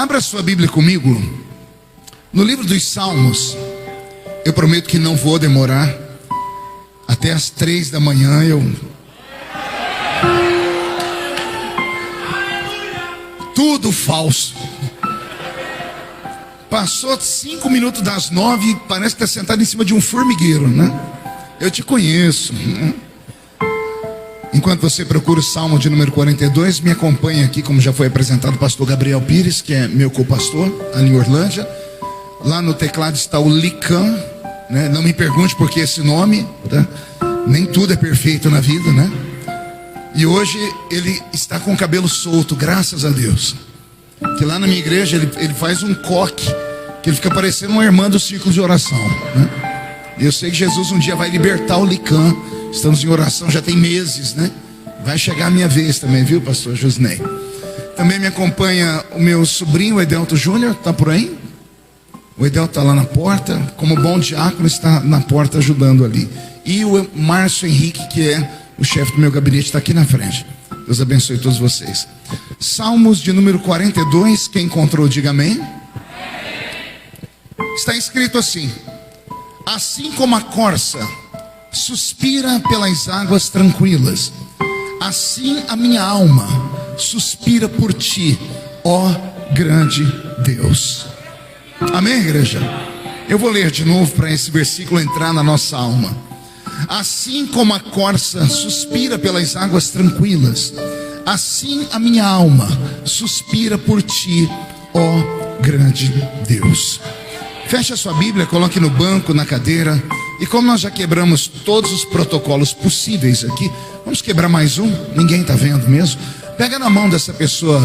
Abra sua Bíblia comigo no livro dos Salmos. Eu prometo que não vou demorar. Até as 3 da manhã tudo falso. Passou 5 minutos das 9, parece que está sentado em cima de um formigueiro, né? Eu te conheço, né? Enquanto você procura o Salmo de número 42, me acompanha aqui, como já foi apresentado, o pastor Gabriel Pires, que é meu co-pastor, ali em Orlândia. Lá no teclado está o Lican, né? Não me pergunte por que esse nome, tá? Nem tudo é perfeito na vida, né? E hoje ele está com o cabelo solto, graças a Deus. Que lá na minha igreja ele faz um coque, que ele fica parecendo uma irmã do círculo de oração, né? E eu sei que Jesus um dia vai libertar o Lican. Estamos em oração já tem meses, né? Vai chegar a minha vez também, viu, pastor Josnei? Também me acompanha o meu sobrinho, o Edelto Júnior, está por aí? O Edelto está lá na porta, como bom diácono, está na porta ajudando ali. E o Márcio Henrique, que é o chefe do meu gabinete, está aqui na frente. Deus abençoe todos vocês. Salmos de número 42, quem encontrou, diga amém. Está escrito assim: assim como a corça suspira pelas águas tranquilas, assim a minha alma suspira por ti, ó grande Deus. Amém, igreja? Eu vou ler de novo para esse versículo entrar na nossa alma. Assim como a corça suspira pelas águas tranquilas, assim a minha alma suspira por ti, ó grande Deus. Feche a sua Bíblia, coloque no banco, na cadeira. E como nós já quebramos todos os protocolos possíveis aqui, vamos quebrar mais um. Ninguém está vendo mesmo. Pega na mão dessa pessoa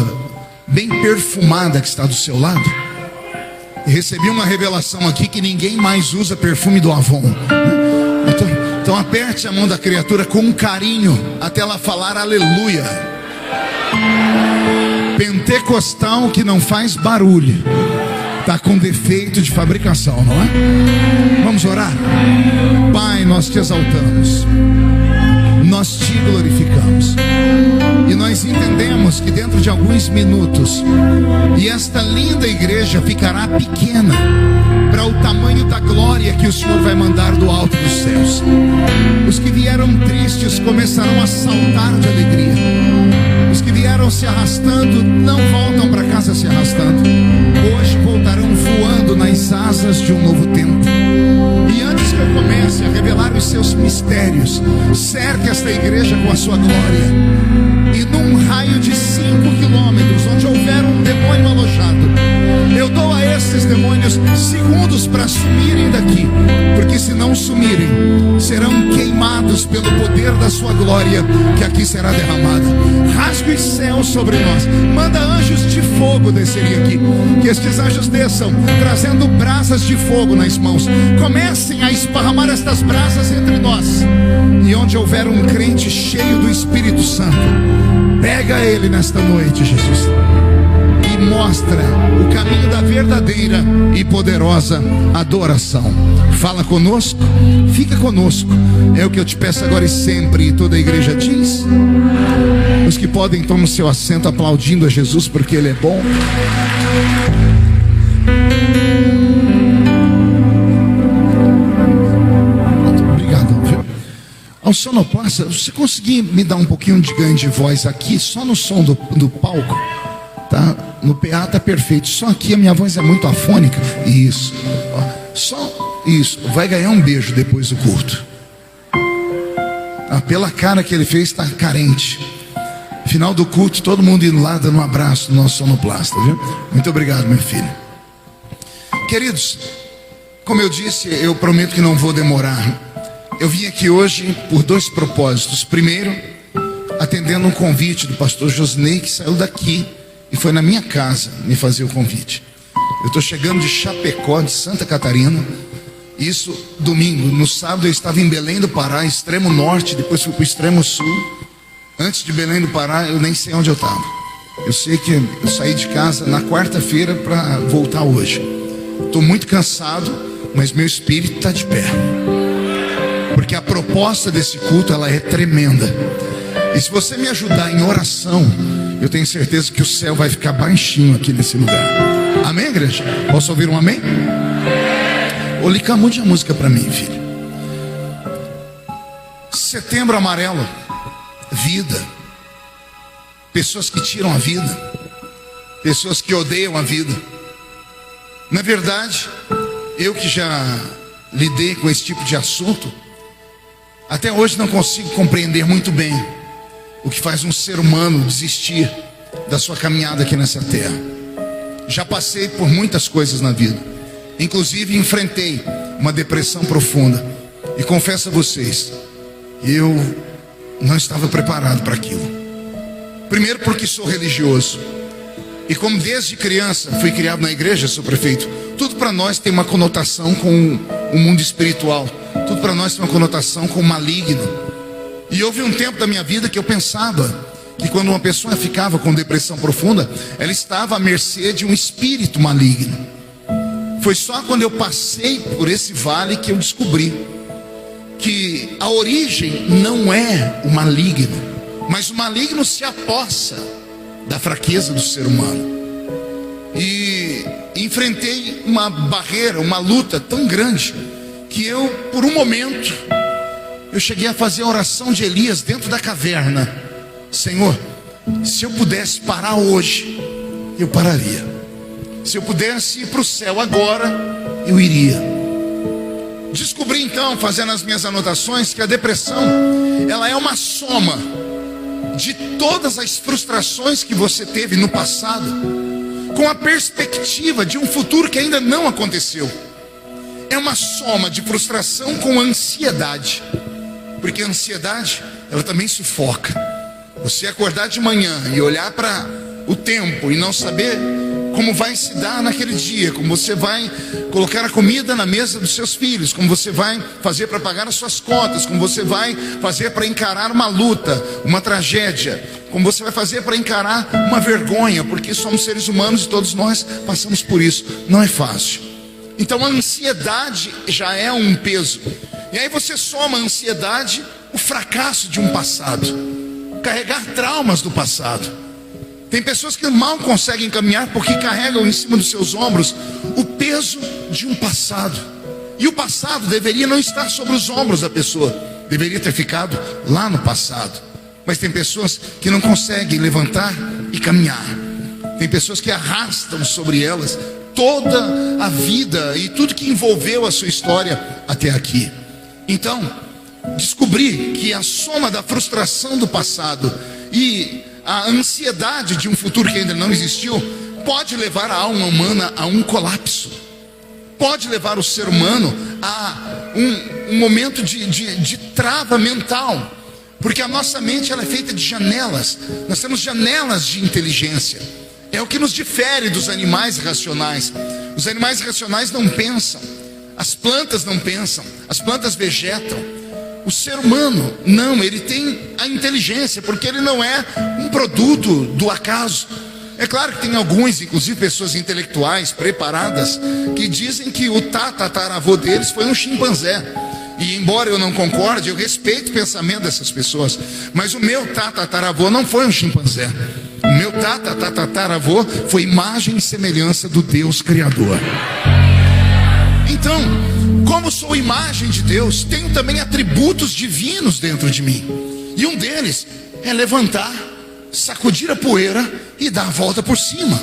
bem perfumada que está do seu lado. E recebi uma revelação aqui que ninguém mais usa perfume do Avon. Então aperte a mão da criatura com um carinho até ela falar aleluia. Pentecostal que não faz barulho está com defeito de fabricação, não é? Vamos orar? Pai, nós te exaltamos, nós te glorificamos, e nós entendemos que dentro de alguns minutos, e esta linda igreja ficará pequena para o tamanho da glória que o Senhor vai mandar do alto dos céus. Os que vieram tristes começarão a saltar de alegria. Os que vieram se arrastando não voltam para casa se arrastando. Hoje voltarão voando nas asas de um novo tempo. E antes que eu comece a revelar os seus mistérios, cerque esta igreja com a sua glória. E num raio de 5 quilômetros, onde houver um demônio alojado, eu dou a esses demônios segundos para sumirem daqui, porque se não sumirem, serão queimados pelo poder da sua glória, que aqui será derramada. Rasgue os céus sobre nós, manda anjos de fogo descerem aqui, que estes anjos desçam, trazendo brasas de fogo nas mãos. Comecem a esparramar estas brasas entre nós, e onde houver um crente cheio do Espírito Santo, pega ele nesta noite, Jesus, e mostra o caminho da verdadeira e poderosa adoração. Fala conosco, fica conosco, é o que eu te peço agora e sempre. E toda a igreja diz. Os que podem, tomem o seu assento aplaudindo a Jesus, porque Ele é bom. Obrigado, viu? Ao sonoplasta, você conseguir me dar um pouquinho de ganho de voz aqui, só no som do palco, tá? No PA tá perfeito, só aqui a minha voz é muito afônica. Isso, só isso. Vai ganhar um beijo depois do culto. Pela cara que ele fez, está carente. Final do culto, todo mundo indo lá dando um abraço no nosso sonoplasta, viu? Muito obrigado, meu filho. Queridos, como eu disse, eu prometo que não vou demorar. Eu vim aqui hoje por 2 propósitos. Primeiro, atendendo um convite do pastor Josnei, que saiu daqui e foi na minha casa me fazer o convite. Eu estou chegando de Chapecó, de Santa Catarina. Isso domingo. No sábado eu estava em Belém do Pará, extremo norte, depois fui para o extremo sul. Antes de Belém do Pará, eu nem sei onde eu estava. Eu sei que eu saí de casa na quarta-feira para voltar hoje. Estou muito cansado, mas meu espírito está de pé. Porque a proposta desse culto, ela é tremenda. E se você me ajudar em oração, eu tenho certeza que o céu vai ficar baixinho aqui nesse lugar. Amém, igreja? Posso ouvir um amém? Ô, Lica, mude a música para mim, filho. Setembro amarelo, vida. Pessoas que tiram a vida, pessoas que odeiam a vida. Na verdade, eu que já lidei com esse tipo de assunto, até hoje não consigo compreender muito bem o que faz um ser humano desistir da sua caminhada aqui nessa terra. Já passei por muitas coisas na vida, inclusive enfrentei uma depressão profunda, e confesso a vocês, eu não estava preparado para aquilo. Primeiro porque sou religioso, e como desde criança fui criado na igreja, sou prefeito, tudo para nós tem uma conotação com o mundo espiritual, tudo para nós tem uma conotação com o maligno. E houve um tempo da minha vida que eu pensava que quando uma pessoa ficava com depressão profunda, ela estava à mercê de um espírito maligno. Foi só quando eu passei por esse vale que eu descobri que a origem não é o maligno, mas o maligno se apossa da fraqueza do ser humano. E enfrentei uma barreira, uma luta tão grande, que eu, por um momento, eu cheguei a fazer a oração de Elias dentro da caverna. Senhor, se eu pudesse parar hoje, eu pararia. Se eu pudesse ir para o céu agora, eu iria. Descobri então, fazendo as minhas anotações, que a depressão, ela é uma soma de todas as frustrações que você teve no passado, com a perspectiva de um futuro que ainda não aconteceu. É uma soma de frustração com ansiedade, porque a ansiedade, ela também sufoca. Você acordar de manhã e olhar para o tempo e não saber como vai se dar naquele dia, como você vai colocar a comida na mesa dos seus filhos, como você vai fazer para pagar as suas contas, como você vai fazer para encarar uma luta, uma tragédia, como você vai fazer para encarar uma vergonha, porque somos seres humanos e todos nós passamos por isso. Não é fácil. Então a ansiedade já é um peso. E aí você soma a ansiedade, o fracasso de um passado, carregar traumas do passado. Tem pessoas que mal conseguem caminhar porque carregam em cima dos seus ombros o peso de um passado. E o passado deveria não estar sobre os ombros da pessoa, deveria ter ficado lá no passado. Mas tem pessoas que não conseguem levantar e caminhar. Tem pessoas que arrastam sobre elas toda a vida e tudo que envolveu a sua história até aqui. Então, descobri que a soma da frustração do passado e a ansiedade de um futuro que ainda não existiu pode levar a alma humana a um colapso, pode levar o ser humano a um momento de trava mental, porque a nossa mente, ela é feita de janelas. Nós temos janelas de inteligência. É o que nos difere dos animais racionais. Os animais racionais não pensam, as plantas não pensam, as plantas vegetam. O ser humano, não, ele tem a inteligência, porque ele não é um produto do acaso. É claro que tem alguns, inclusive pessoas intelectuais, preparadas, que dizem que o tataravô deles foi um chimpanzé. E embora eu não concorde, eu respeito o pensamento dessas pessoas. Mas o meu tataravô não foi um chimpanzé. O meu tataravô foi imagem e semelhança do Deus Criador. Então, como sou imagem de Deus, tenho também atributos divinos dentro de mim. E um deles é levantar, sacudir a poeira e dar a volta por cima.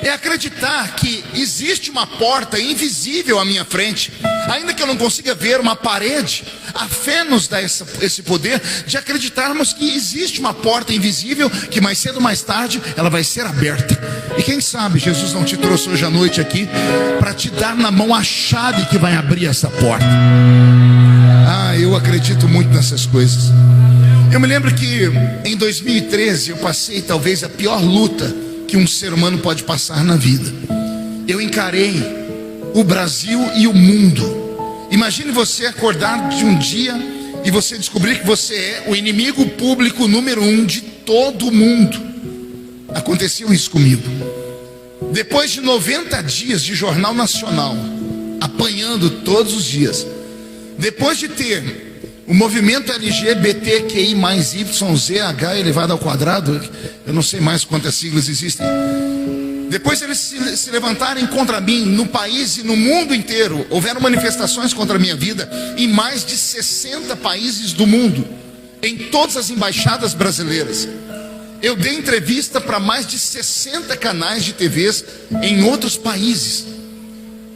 É acreditar que existe uma porta invisível à minha frente, ainda que eu não consiga ver uma parede. A fé nos dá esse poder de acreditarmos que existe uma porta invisível, que mais cedo ou mais tarde ela vai ser aberta. E quem sabe Jesus não te trouxe hoje à noite aqui para te dar na mão a chave que vai abrir essa porta. Eu acredito muito nessas coisas. Eu me lembro que em 2013 eu passei talvez a pior luta que um ser humano pode passar na vida. Eu encarei o Brasil e o mundo. Imagine você acordar de um dia e você descobrir que você é o inimigo público número 1 de todo o mundo. Aconteceu isso comigo. Depois de 90 dias de jornal nacional, apanhando todos os dias, depois de ter o movimento LGBTQI mais YZH elevado ao quadrado, eu não sei mais quantas siglas existem, Depois eles se levantarem contra mim no país e no mundo inteiro. Houveram manifestações contra a minha vida em mais de 60 países do mundo, em todas as embaixadas brasileiras. Eu dei entrevista para mais de 60 canais de TVs em outros países.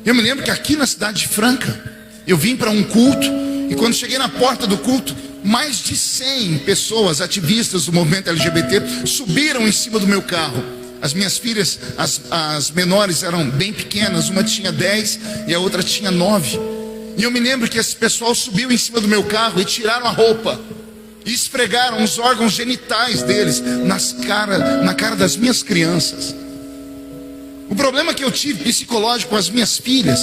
Eu me lembro que aqui na cidade de Franca, eu vim para um culto, e quando cheguei na porta do culto, mais de 100 pessoas, ativistas do movimento LGBT, subiram em cima do meu carro. As minhas filhas, as menores, eram bem pequenas, uma tinha 10 e a outra tinha 9. E eu me lembro que esse pessoal subiu em cima do meu carro e tiraram a roupa e esfregaram os órgãos genitais deles na cara das minhas crianças. O problema que eu tive psicológico com as minhas filhas,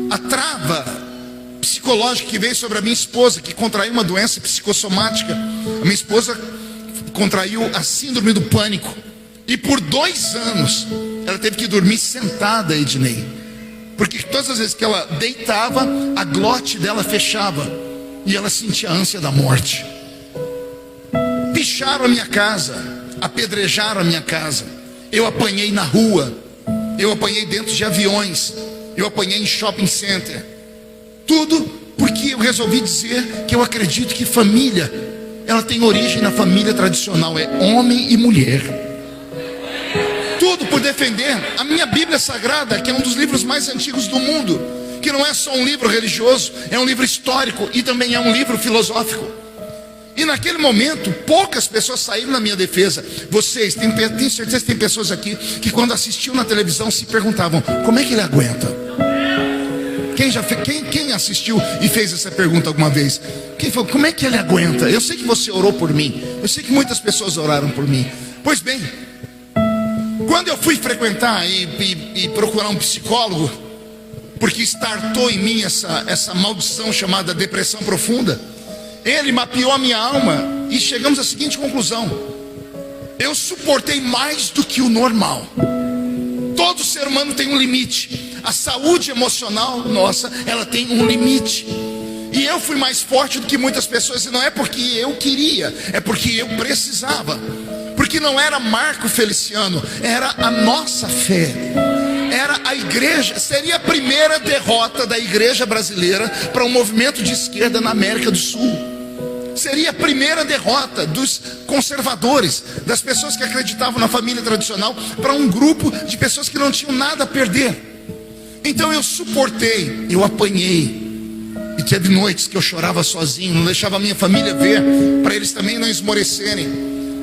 a trava psicológica que veio sobre a minha esposa, que contraiu uma doença psicossomática. A minha esposa contraiu a síndrome do pânico, e por 2 anos ela teve que dormir sentada, Ednei, porque todas as vezes que ela deitava, a glote dela fechava e ela sentia a ânsia da morte. Picharam a minha casa, apedrejaram a minha casa. Eu apanhei na rua, eu apanhei dentro de aviões, eu apanhei em shopping center. Tudo porque eu resolvi dizer que eu acredito que família, ela tem origem na família tradicional, é homem e mulher. Tudo por defender a minha Bíblia Sagrada, que é um dos livros mais antigos do mundo, que não é só um livro religioso, é um livro histórico e também é um livro filosófico. E naquele momento, poucas pessoas saíram na minha defesa. Vocês, tenho certeza que tem pessoas aqui que quando assistiam na televisão se perguntavam: como é que ele aguenta? Quem assistiu e fez essa pergunta alguma vez? Quem falou: como é que ele aguenta? Eu sei que você orou por mim, eu sei que muitas pessoas oraram por mim. Pois bem, quando eu fui frequentar e procurar um psicólogo, porque startou em mim essa maldição chamada depressão profunda, ele mapeou a minha alma e chegamos à seguinte conclusão: eu suportei mais do que o normal. Todo ser humano tem um limite. A saúde emocional nossa, ela tem um limite. E eu fui mais forte do que muitas pessoas, e não é porque eu queria, é porque eu precisava. Porque não era Marco Feliciano, era a nossa fé. Era a igreja, seria a primeira derrota da igreja brasileira para um movimento de esquerda na América do Sul. Seria a primeira derrota dos conservadores, das pessoas que acreditavam na família tradicional, para um grupo de pessoas que não tinham nada a perder. Então eu suportei, eu apanhei. E teve noites que eu chorava sozinho, não deixava a minha família ver, para eles também não esmorecerem.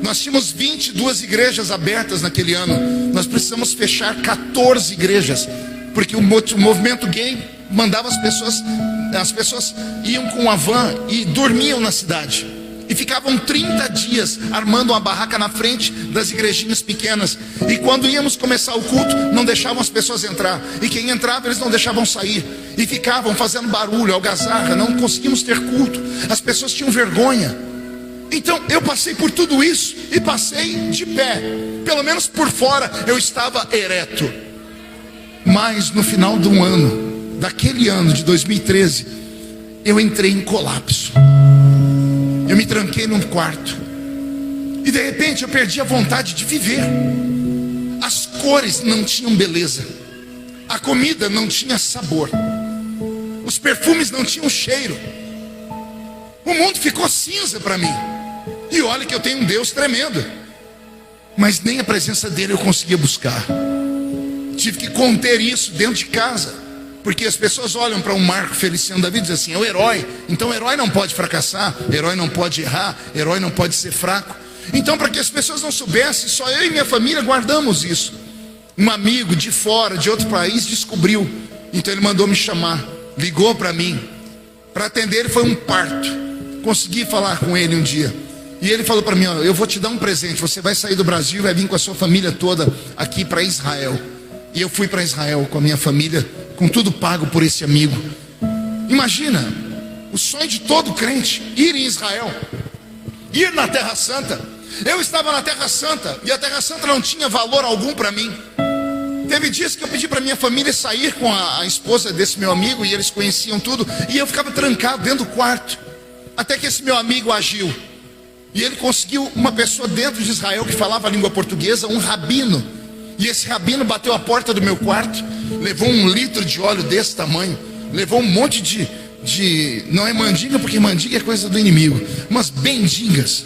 Nós tínhamos 22 igrejas abertas naquele ano. Nós precisamos fechar 14 igrejas, porque o movimento gay mandava as pessoas iam com a van e dormiam na cidade. E ficavam 30 dias armando uma barraca na frente das igrejinhas pequenas. E quando íamos começar o culto, não deixavam as pessoas entrar. E quem entrava, eles não deixavam sair. E ficavam fazendo barulho, algazarra, não conseguimos ter culto. As pessoas tinham vergonha. Então eu passei por tudo isso e passei de pé. Pelo menos por fora eu estava ereto. Mas no final do ano, daquele ano de 2013, eu entrei em colapso. Eu me tranquei num quarto. E de repente eu perdi a vontade de viver. As cores não tinham beleza. A comida não tinha sabor. Os perfumes não tinham cheiro. O mundo ficou cinza para mim. E olha que eu tenho um Deus tremendo. Mas nem a presença dele eu conseguia buscar. Tive que conter isso dentro de casa. Porque as pessoas olham para um Marco Feliciano da vida e dizem assim: é o herói, então o herói não pode fracassar, herói não pode errar, herói não pode ser fraco. Então, para que as pessoas não soubessem, só eu e minha família guardamos isso. Um amigo de fora, de outro país, descobriu. Então ele mandou me chamar, ligou para mim. Para atender ele foi um parto. Consegui falar com ele um dia. E ele falou para mim: ó, eu vou te dar um presente, você vai sair do Brasil e vai vir com a sua família toda aqui para Israel. E eu fui para Israel com a minha família, com tudo pago por esse amigo. Imagina, o sonho de todo crente, ir em Israel, ir na Terra Santa. Eu estava na Terra Santa e a Terra Santa não tinha valor algum para mim. Teve dias que eu pedi para minha família sair com a esposa desse meu amigo, e eles conheciam tudo, e eu ficava trancado dentro do quarto. Até que esse meu amigo agiu, e ele conseguiu uma pessoa dentro de Israel que falava a língua portuguesa, um rabino. E esse rabino bateu a porta do meu quarto, levou 1 litro de óleo desse tamanho, levou um monte de não é mandinga, porque mandinga é coisa do inimigo, umas bendingas,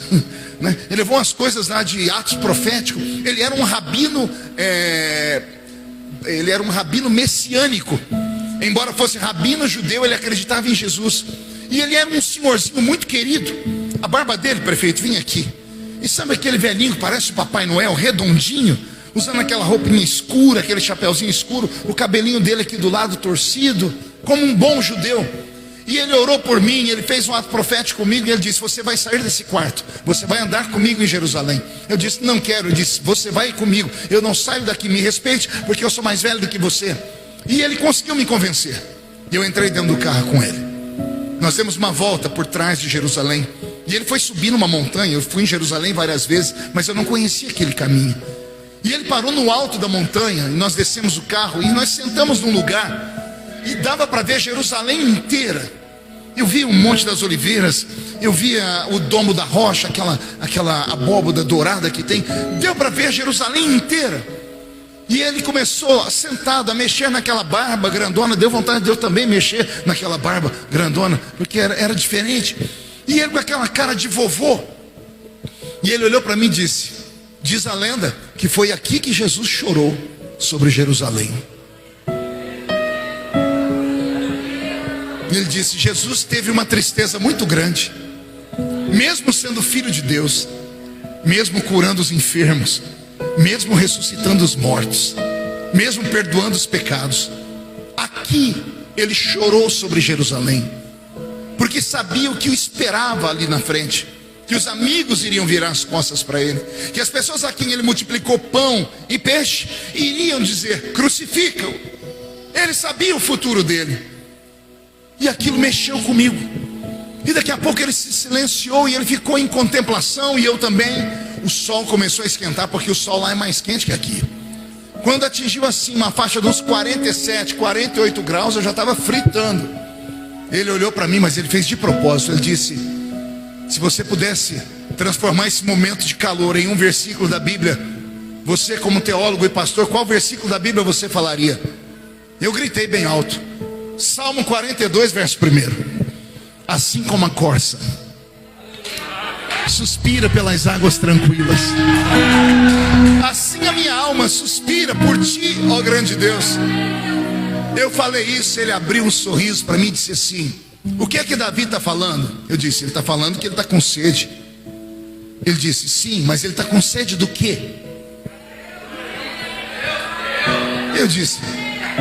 né? Ele levou umas coisas lá de Atos proféticos. Ele era um rabino, ele era um rabino messiânico. Embora fosse rabino judeu, ele acreditava em Jesus. E ele era um senhorzinho muito querido. A barba dele, prefeito, vinha aqui. E sabe aquele velhinho que parece o Papai Noel, redondinho, usando aquela roupinha escura, aquele chapeuzinho escuro, o cabelinho dele aqui do lado torcido, como um bom judeu. E ele orou por mim, ele fez um ato profético comigo, e ele disse: você vai sair desse quarto, você vai andar comigo em Jerusalém. Eu disse: não quero. Ele disse: você vai comigo, eu não saio daqui, me respeite, porque eu sou mais velho do que você. E ele conseguiu me convencer, e eu entrei dentro do carro com ele. Nós demos uma volta por trás de Jerusalém, e ele foi subir numa montanha. Eu fui em Jerusalém várias vezes, mas eu não conhecia aquele caminho. E ele parou no alto da montanha, e nós descemos o carro, e nós sentamos num lugar, e dava para ver Jerusalém inteira. Eu via um Monte das Oliveiras, eu via o Domo da Rocha, aquela abóboda dourada que tem. Deu para ver Jerusalém inteira. E ele começou sentado a mexer naquela barba grandona. Deu vontade de eu também mexer naquela barba grandona, porque era diferente. E ele com aquela cara de vovô. E ele olhou para mim e disse: diz a lenda que foi aqui que Jesus chorou sobre Jerusalém. Ele disse: Jesus teve uma tristeza muito grande, mesmo sendo filho de Deus, mesmo curando os enfermos, mesmo ressuscitando os mortos, mesmo perdoando os pecados. Aqui ele chorou sobre Jerusalém, porque sabia o que o esperava ali na frente, que os amigos iriam virar as costas para ele, que as pessoas a quem ele multiplicou pão e peixe iriam dizer: crucifica-o. Ele sabia o futuro dele. E aquilo mexeu comigo. E daqui a pouco ele se silenciou e ele ficou em contemplação, e eu também. O sol começou a esquentar, porque o sol lá é mais quente que aqui. Quando atingiu assim uma faixa de uns 47, 48 graus, eu já estava fritando. Ele olhou para mim, mas ele fez de propósito. Ele disse: se você pudesse transformar esse momento de calor em um versículo da Bíblia, você como teólogo e pastor, qual versículo da Bíblia você falaria? Eu gritei bem alto: Salmo 42, verso 1. Assim como a corça suspira pelas águas tranquilas, assim a minha alma suspira por ti, ó grande Deus. Eu falei isso, ele abriu um sorriso para mim e disse assim: o que é que Davi está falando? Eu disse: ele está falando que ele está com sede. Ele disse: sim, mas ele está com sede do quê? Eu disse: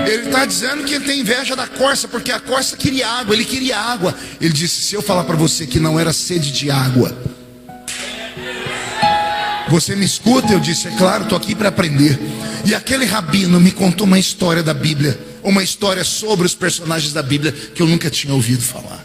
ele está dizendo que ele tem inveja da corça, porque a corça queria água, ele queria água. Ele disse: se eu falar para você que não era sede de água, você me escuta? Eu disse: é claro, estou aqui para aprender. E aquele rabino me contou uma história da Bíblia, uma história sobre os personagens da Bíblia que eu nunca tinha ouvido falar.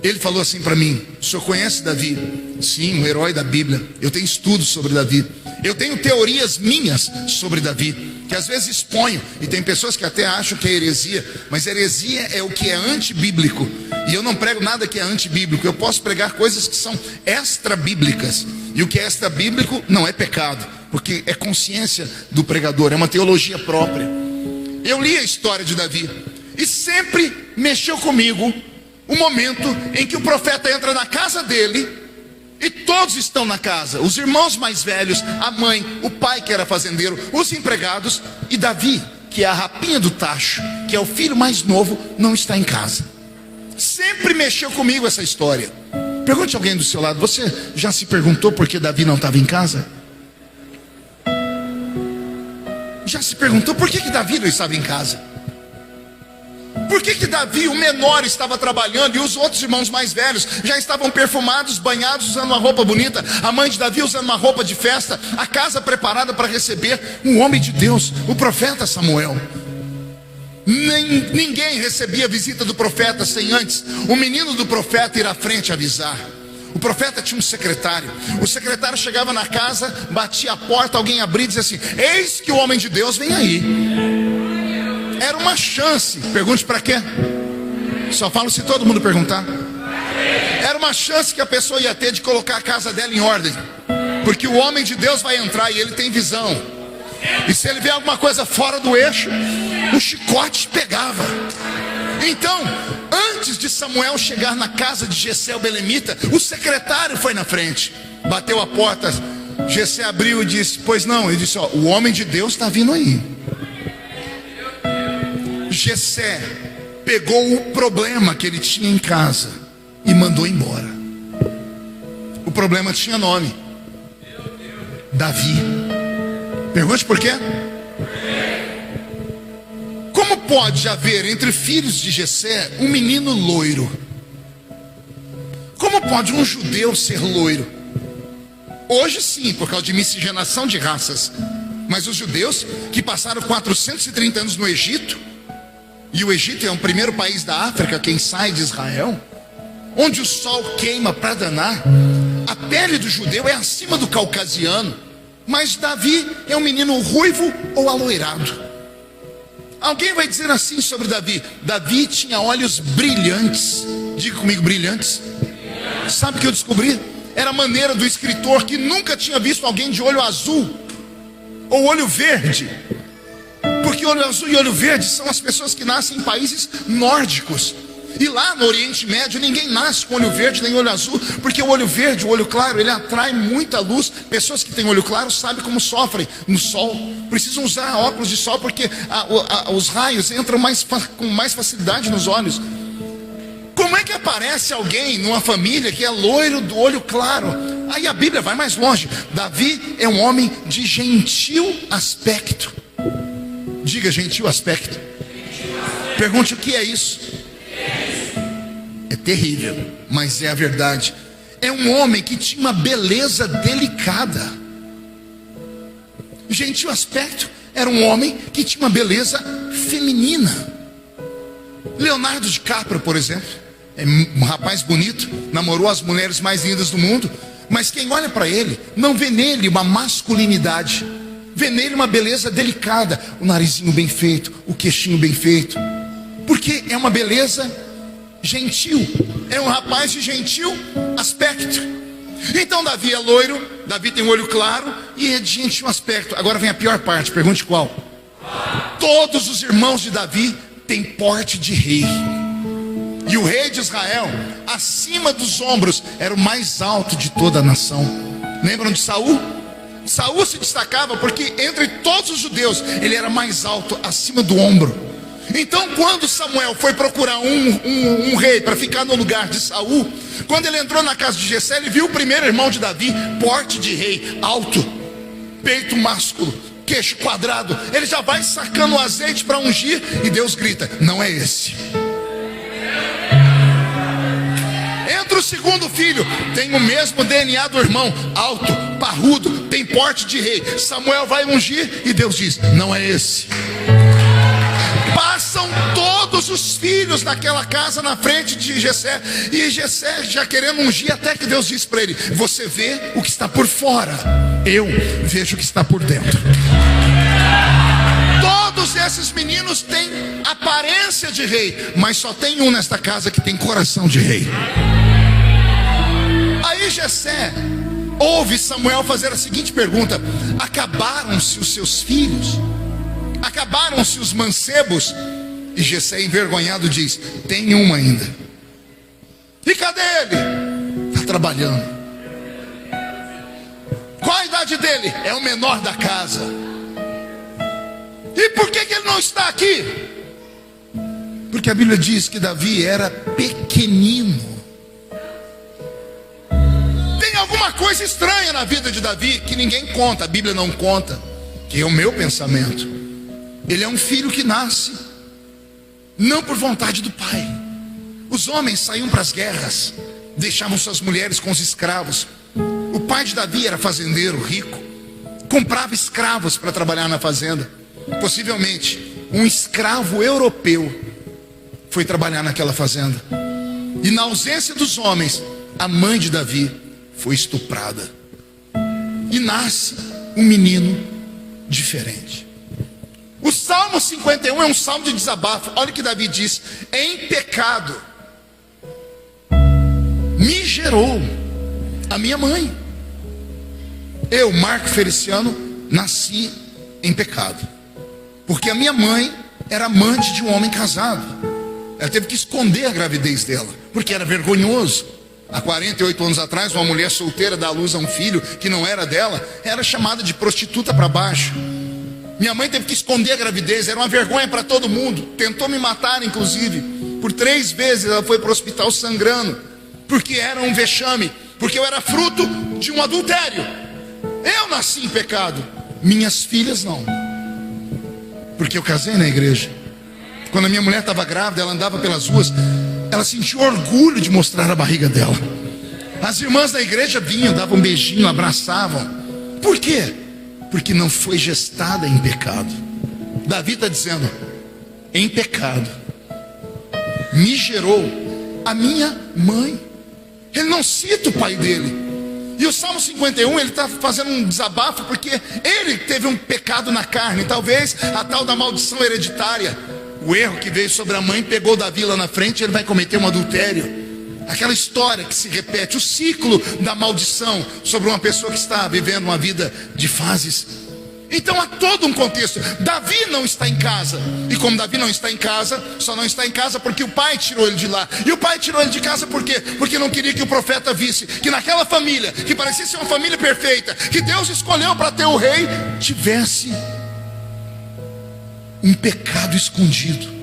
Ele falou assim para mim: o senhor conhece Davi? Sim, um herói da Bíblia. Eu tenho estudos sobre Davi, eu tenho teorias minhas sobre Davi, que às vezes exponho, e tem pessoas que até acham que é heresia, mas heresia é o que é antibíblico, e eu não prego nada que é antibíblico. Eu posso pregar coisas que são extra-bíblicas, e o que é extra-bíblico não é pecado, porque é consciência do pregador, é uma teologia própria. Eu li a história de Davi, e sempre mexeu comigo o momento em que o profeta entra na casa dele, e todos estão na casa, os irmãos mais velhos, a mãe, o pai que era fazendeiro, os empregados, e Davi, que é a rapinha do tacho, que é o filho mais novo, não está em casa. Sempre mexeu comigo essa história. Pergunte a alguém do seu lado: você já se perguntou por que Davi não estava em casa? Já se perguntou por que Davi não estava em casa? Por que Davi, o menor, estava trabalhando e os outros irmãos mais velhos já estavam perfumados, banhados, usando uma roupa bonita? A mãe de Davi usando uma roupa de festa, a casa preparada para receber um homem de Deus, o profeta Samuel. Ninguém recebia a visita do profeta sem antes o menino do profeta ir à frente avisar. O profeta tinha um secretário. O secretário chegava na casa, batia a porta, alguém abria e dizia assim: eis que o homem de Deus vem aí. Era uma chance. Pergunte para quê? Só falo se todo mundo perguntar. Era uma chance que a pessoa ia ter de colocar a casa dela em ordem, porque o homem de Deus vai entrar e ele tem visão. E se ele vê alguma coisa fora do eixo, o chicote pegava. Então, antes de Samuel chegar na casa de Jessé o belemita, o secretário foi na frente, bateu a porta. Jessé abriu e disse: pois não. Ele disse: ó, o homem de Deus está vindo aí. Jessé pegou o problema que ele tinha em casa e mandou embora. O problema tinha nome: Davi. Pergunte por quê? Como pode haver entre filhos de Jessé um menino loiro? Como pode um judeu ser loiro? Hoje sim, por causa de miscigenação de raças. Mas os judeus que passaram 430 anos no Egito, e o Egito é o primeiro país da África, quem sai de Israel, onde o sol queima para danar, a pele do judeu é acima do caucasiano. Mas Davi é um menino ruivo ou aloirado. Alguém vai dizer assim sobre Davi: Davi tinha olhos brilhantes. Diga comigo, brilhantes. Sabe o que eu descobri? Era a maneira do escritor, que nunca tinha visto alguém de olho azul ou olho verde. Porque olho azul e olho verde são as pessoas que nascem em países nórdicos. E lá no Oriente Médio ninguém nasce com olho verde nem olho azul, porque o olho verde, o olho claro, ele atrai muita luz. Pessoas que têm olho claro sabem como sofrem no sol, precisam usar óculos de sol, porque os raios entram com mais facilidade nos olhos. Como é que aparece alguém numa família que é loiro do olho claro? Aí a Bíblia vai mais longe. Davi é um homem de gentil aspecto. Diga, gentil aspecto. Pergunte: o que é isso? É terrível, mas é a verdade. É um homem que tinha uma beleza delicada. Gentil aspecto era um homem que tinha uma beleza feminina. Leonardo DiCaprio, por exemplo, é um rapaz bonito, namorou as mulheres mais lindas do mundo, mas quem olha para ele não vê nele uma masculinidade, vê nele uma beleza delicada, o narizinho bem feito, o queixinho bem feito, porque é uma beleza gentil, é um rapaz de gentil aspecto. Então Davi é loiro, Davi tem um olho claro e é de gentil aspecto. Agora vem a pior parte, pergunte qual. Todos os irmãos de Davi têm porte de rei. E o rei de Israel, acima dos ombros, era o mais alto de toda a nação. Lembram de Saul? Saul se destacava porque entre todos os judeus ele era mais alto, acima do ombro. Então quando Samuel foi procurar um rei para ficar no lugar de Saul, quando ele entrou na casa de Jessé, ele viu o primeiro irmão de Davi, porte de rei, alto, peito másculo, queixo quadrado. Ele já vai sacando o azeite para ungir, e Deus grita: não é esse. Entra o segundo filho, tem o mesmo DNA do irmão, alto, parrudo, tem porte de rei. Samuel vai ungir e Deus diz: não é esse. Passam todos os filhos daquela casa na frente de Jessé, e Jessé já querendo ungir, até que Deus diz para ele: você vê o que está por fora, eu vejo o que está por dentro. Todos esses meninos têm aparência de rei, mas só tem um nesta casa que tem coração de rei. Aí Jessé ouve Samuel fazer a seguinte pergunta: acabaram-se os seus filhos? Acabaram-se os mancebos? E Jessé, envergonhado, diz: tem uma ainda. E cadê ele? Está trabalhando. Qual a idade dele? É o menor da casa. E por que ele não está aqui? Porque a Bíblia diz que Davi era pequenino. Tem alguma coisa estranha na vida de Davi que ninguém conta, a Bíblia não conta, que é o meu pensamento. Ele é um filho que nasce não por vontade do pai. Os homens saíam para as guerras, deixavam suas mulheres com os escravos. O pai de Davi era fazendeiro rico, comprava escravos para trabalhar na fazenda. Possivelmente um escravo europeu foi trabalhar naquela fazenda, e na ausência dos homens, a mãe de Davi foi estuprada, e nasce um menino diferente. O Salmo 51 é um salmo de desabafo. Olha o que Davi diz: em pecado me gerou a minha mãe. Eu, Marco Feliciano, nasci em pecado. Porque a minha mãe era amante de um homem casado. Ela teve que esconder a gravidez dela, porque era vergonhoso. Há 48 anos atrás, uma mulher solteira dá à luz a um filho que não era dela, era chamada de prostituta para baixo. Minha mãe teve que esconder a gravidez, era uma vergonha para todo mundo. Tentou me matar, inclusive. Por 3 vezes ela foi para o hospital sangrando, porque era um vexame, porque eu era fruto de um adultério. Eu nasci em pecado, minhas filhas não, porque eu casei na igreja. Quando a minha mulher estava grávida, ela andava pelas ruas, ela sentiu orgulho de mostrar a barriga dela. As irmãs da igreja vinham, davam um beijinho, abraçavam. Por quê? Porque não foi gestada em pecado. Davi está dizendo: em pecado me gerou a minha mãe. Ele não cita o pai dele. E o Salmo 51, ele está fazendo um desabafo, porque ele teve um pecado na carne. Talvez a tal da maldição hereditária, o erro que veio sobre a mãe, pegou Davi lá na frente, ele vai cometer um adultério. Aquela história que se repete, o ciclo da maldição sobre uma pessoa que está vivendo uma vida de fases. Então há todo um contexto. Davi não está em casa. E como Davi não está em casa, só não está em casa porque o pai tirou ele de lá. E o pai tirou ele de casa por quê? Porque não queria que o profeta visse que naquela família, que parecia ser uma família perfeita, que Deus escolheu para ter o rei, tivesse um pecado escondido.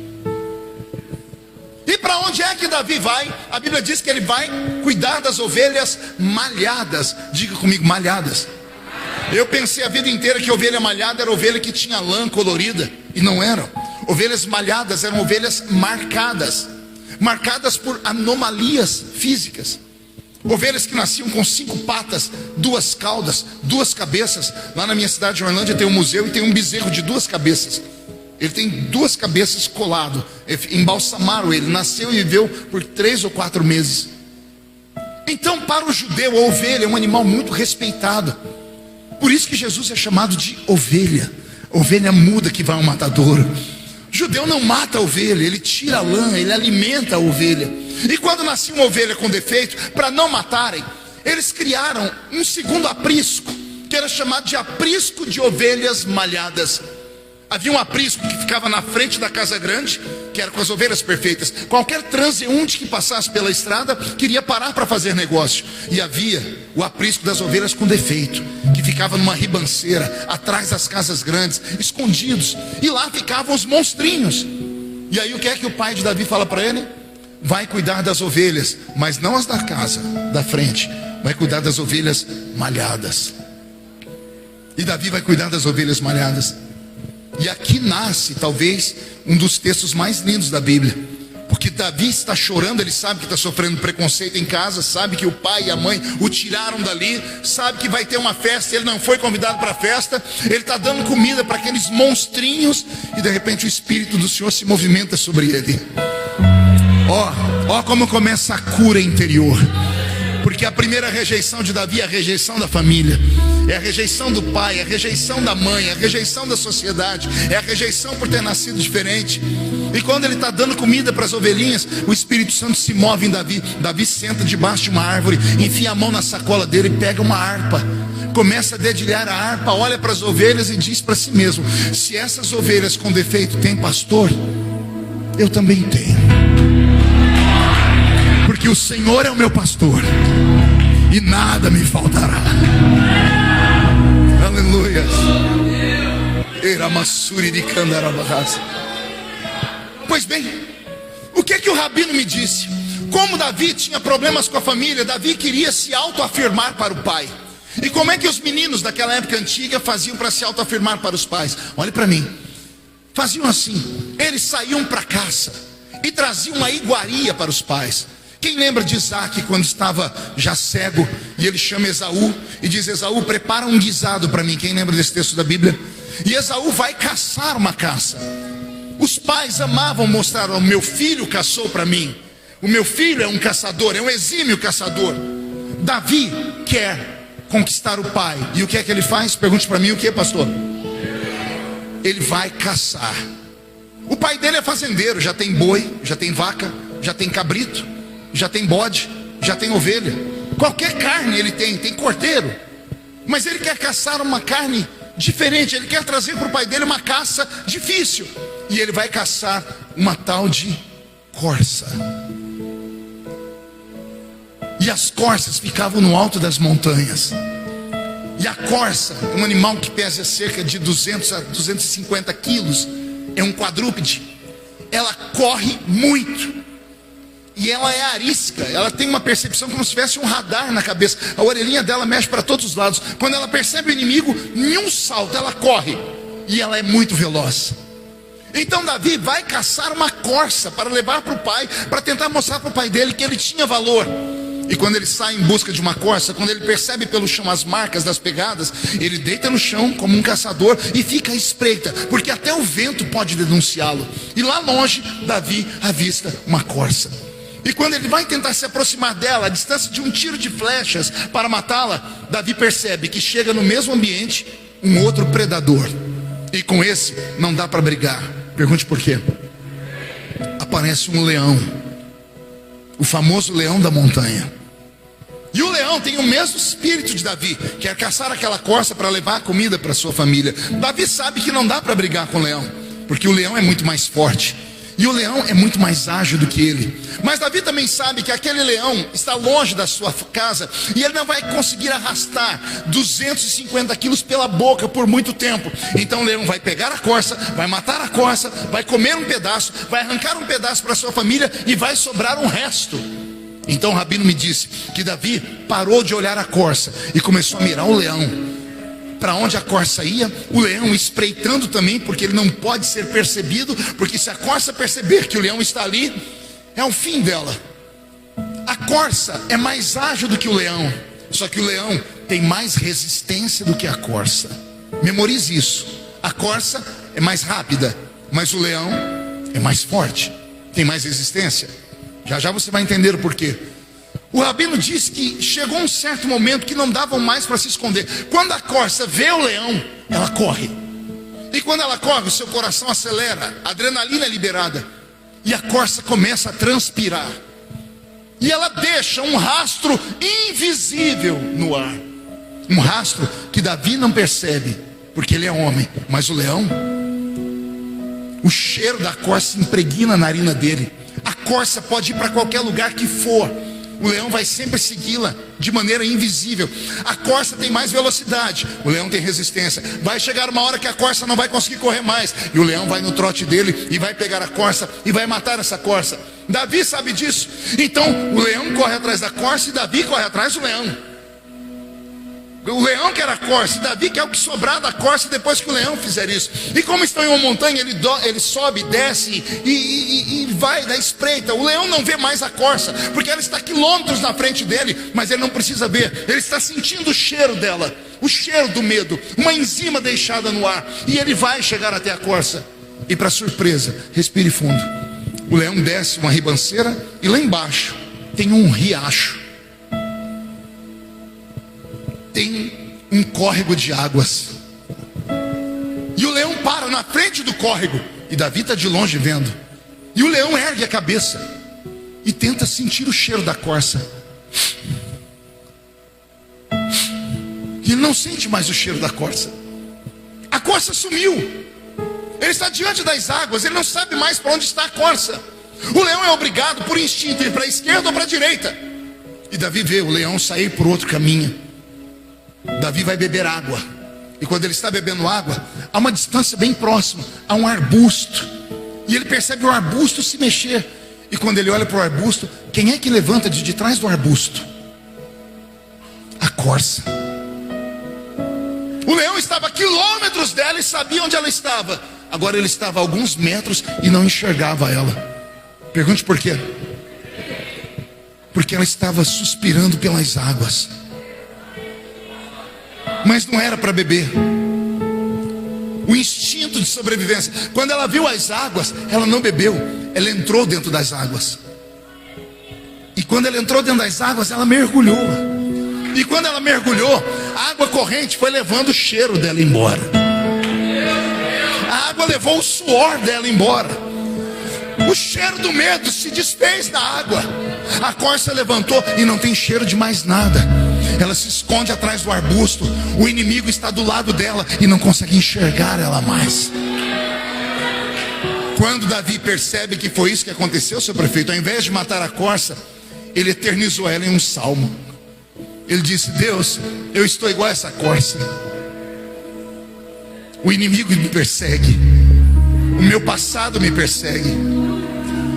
E para onde é que Davi vai? A Bíblia diz que ele vai cuidar das ovelhas malhadas. Diga comigo, malhadas. Eu pensei a vida inteira que ovelha malhada era ovelha que tinha lã colorida, e não eram. Ovelhas malhadas eram ovelhas marcadas, marcadas por anomalias físicas. Ovelhas que nasciam com 5 patas, 2 caudas, 2 cabeças. Lá na minha cidade de Orlândia tem um museu e tem um bezerro de 2 cabeças. Ele tem 2 cabeças colado. Embalsamaram ele, nasceu e viveu por 3 ou 4 meses. Então, para o judeu, a ovelha é um animal muito respeitado. Por isso que Jesus é chamado de ovelha. Ovelha muda que vai ao matadouro. O judeu não mata a ovelha, ele tira a lã, ele alimenta a ovelha. E quando nascia uma ovelha com defeito, para não matarem, eles criaram um segundo aprisco, que era chamado de aprisco de ovelhas malhadas. Havia um aprisco que ficava na frente da casa grande, que era com as ovelhas perfeitas. Qualquer transeunte que passasse pela estrada queria parar para fazer negócio. E havia o aprisco das ovelhas com defeito, que ficava numa ribanceira, atrás das casas grandes, escondidos. E lá ficavam os monstrinhos. E aí o que é que o pai de Davi fala para ele? Vai cuidar das ovelhas, mas não as da casa, da frente. Vai cuidar das ovelhas malhadas. E Davi vai cuidar das ovelhas malhadas. E aqui nasce talvez um dos textos mais lindos da Bíblia, porque Davi está chorando, ele sabe que está sofrendo preconceito em casa, sabe que o pai e a mãe o tiraram dali, sabe que vai ter uma festa, ele não foi convidado para a festa, ele está dando comida para aqueles monstrinhos, e de repente o Espírito do Senhor se movimenta sobre ele. Ó como começa a cura interior. Porque a primeira rejeição de Davi é a rejeição da família, é a rejeição do pai, é a rejeição da mãe, é a rejeição da sociedade, é a rejeição por ter nascido diferente. E quando ele está dando comida para as ovelhinhas, o Espírito Santo se move em Davi. Davi senta debaixo de uma árvore, enfia a mão na sacola dele e pega uma harpa, começa a dedilhar a harpa, olha para as ovelhas e diz para si mesmo: se essas ovelhas com defeito têm pastor, eu também tenho. Porque o Senhor é o meu pastor e nada me faltará. Aleluia. Pois bem, o que o rabino me disse? Como Davi tinha problemas com a família, Davi queria se autoafirmar para o pai. E como é que os meninos daquela época antiga faziam para se autoafirmar para os pais? Olhe para mim. Faziam assim: eles saíam para caça e traziam uma iguaria para os pais. Quem lembra de Isaac quando estava já cego e ele chama Esaú e diz: Esaú, prepara um guisado para mim? Quem lembra desse texto da Bíblia? E Esaú vai caçar uma caça. Os pais amavam mostrar: o meu filho caçou para mim, o meu filho é um caçador, é um exímio caçador. Davi quer conquistar o pai, e o que é que ele faz? Pergunte para mim: o que, pastor? Ele vai caçar. O pai dele é fazendeiro, já tem boi, já tem vaca, já tem cabrito, já tem bode, já tem ovelha, qualquer carne ele tem cordeiro, mas ele quer caçar uma carne diferente. Ele quer trazer para o pai dele uma caça difícil. E ele vai caçar uma tal de corça. E as corças ficavam no alto das montanhas. E a corça, um animal que pesa cerca de 200 a 250 quilos, é um quadrúpede. Ela corre muito. E ela é arisca, ela tem uma percepção como se tivesse um radar na cabeça. A orelhinha dela mexe para todos os lados. Quando ela percebe o inimigo, em um salto ela corre. E ela é muito veloz. Então Davi vai caçar uma corça para levar para o pai, para tentar mostrar para o pai dele que ele tinha valor. E quando ele sai em busca de uma corça, quando ele percebe pelo chão as marcas das pegadas, ele deita no chão como um caçador e fica à espreita, porque até o vento pode denunciá-lo. E lá longe, Davi avista uma corça. E quando ele vai tentar se aproximar dela, a distância de um tiro de flechas para matá-la, Davi percebe que chega no mesmo ambiente um outro predador. E com esse não dá para brigar. Pergunte por quê? Aparece um leão, o famoso leão da montanha. E o leão tem o mesmo espírito de Davi, quer caçar aquela corça para levar comida para sua família. Davi sabe que não dá para brigar com o leão, porque o leão é muito mais forte. E o leão é muito mais ágil do que ele. Mas Davi também sabe que aquele leão está longe da sua casa, e ele não vai conseguir arrastar 250 quilos pela boca por muito tempo. Então o leão vai pegar a corça, vai matar a corça, vai comer um pedaço, vai arrancar um pedaço para sua família e vai sobrar um resto. Então o rabino me disse que Davi parou de olhar a corça e começou a mirar o leão. Para onde a corça ia, o leão espreitando também, porque ele não pode ser percebido, porque se a corça perceber que o leão está ali, é o fim dela. A corça é mais ágil do que o leão, só que o leão tem mais resistência do que a corça. Memorize isso. A corça é mais rápida, mas o leão é mais forte, tem mais resistência. Já já você vai entender o porquê. O rabino diz que chegou um certo momento que não davam mais para se esconder. Quando a corça vê o leão, ela corre. E quando ela corre, o seu coração acelera, a adrenalina é liberada. E a corça começa a transpirar. E ela deixa um rastro invisível no ar. Um rastro que Davi não percebe, porque ele é homem. Mas o leão, o cheiro da corça impregna a narina dele. A corça pode ir para qualquer lugar que for. O leão vai sempre segui-la de maneira invisível. A corça tem mais velocidade, o leão tem resistência. Vai chegar uma hora que a corça não vai conseguir correr mais, e o leão vai no trote dele e vai pegar a corça e vai matar essa corça. Davi sabe disso. Então o leão corre atrás da corça e Davi corre atrás do leão. O leão quer a corça, e Davi quer o que sobrar da corça depois que o leão fizer isso. E como estão em uma montanha, ele sobe, desce e vai da espreita. O leão não vê mais a corça, porque ela está quilômetros na frente dele, mas ele não precisa ver. Ele está sentindo o cheiro dela, o cheiro do medo, uma enzima deixada no ar. E ele vai chegar até a corça. E para surpresa, respire fundo. O leão desce uma ribanceira e lá embaixo tem um riacho. Tem um córrego de águas. E o leão para na frente do córrego. E Davi está de longe vendo. E o leão ergue a cabeça e tenta sentir o cheiro da corça. E ele não sente mais o cheiro da corça. A corça sumiu. Ele está diante das águas. Ele não sabe mais para onde está a corça. O leão é obrigado por instinto a ir para a esquerda ou para a direita. E Davi vê o leão sair por outro caminho. Davi vai beber água. E quando ele está bebendo água, a uma distância bem próxima, há um arbusto. E ele percebe o arbusto se mexer. E quando ele olha para o arbusto, quem é que levanta de trás do arbusto? A corça. O leão estava a quilômetros dela e sabia onde ela estava. Agora ele estava a alguns metros e não enxergava ela. Pergunte por quê? Porque ela estava suspirando pelas águas. Mas não era para beber. O instinto de sobrevivência. Quando ela viu as águas, ela não bebeu. Ela entrou dentro das águas. E quando ela entrou dentro das águas, ela mergulhou. E quando ela mergulhou, a água corrente foi levando o cheiro dela embora. A água levou o suor dela embora. O cheiro do medo se desfez na água. A corça levantou e não tem cheiro de mais nada. ela se esconde atrás do arbusto, o inimigo está do lado dela e não consegue enxergar ela mais. Quando Davi percebe que foi isso que aconteceu, seu prefeito, ao invés de matar a corça, ele eternizou ela em um salmo. Ele disse: Deus, eu estou igual a essa corça. O inimigo me persegue, o meu passado me persegue,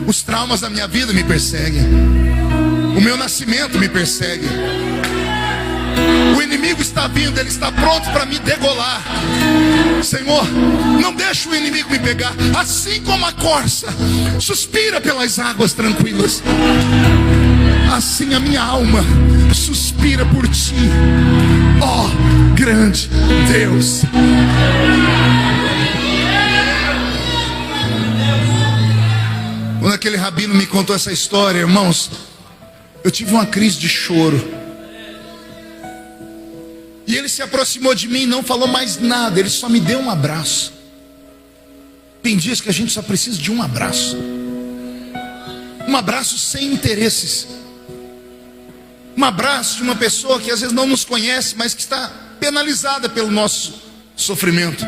os traumas da minha vida me perseguem, o meu nascimento me persegue. O inimigo está vindo, ele está pronto para me degolar. Senhor, não deixa o inimigo me pegar. Assim como a corça suspira pelas águas tranquilas, assim a minha alma suspira por ti, ó grande Deus. Quando aquele rabino me contou essa história, irmãos, eu tive uma crise de choro. E ele se aproximou de mim e não falou mais nada, ele só me deu um abraço. Tem dias que a gente só precisa de um abraço. Um abraço sem interesses. Um abraço de uma pessoa que às vezes não nos conhece, mas que está penalizada pelo nosso sofrimento.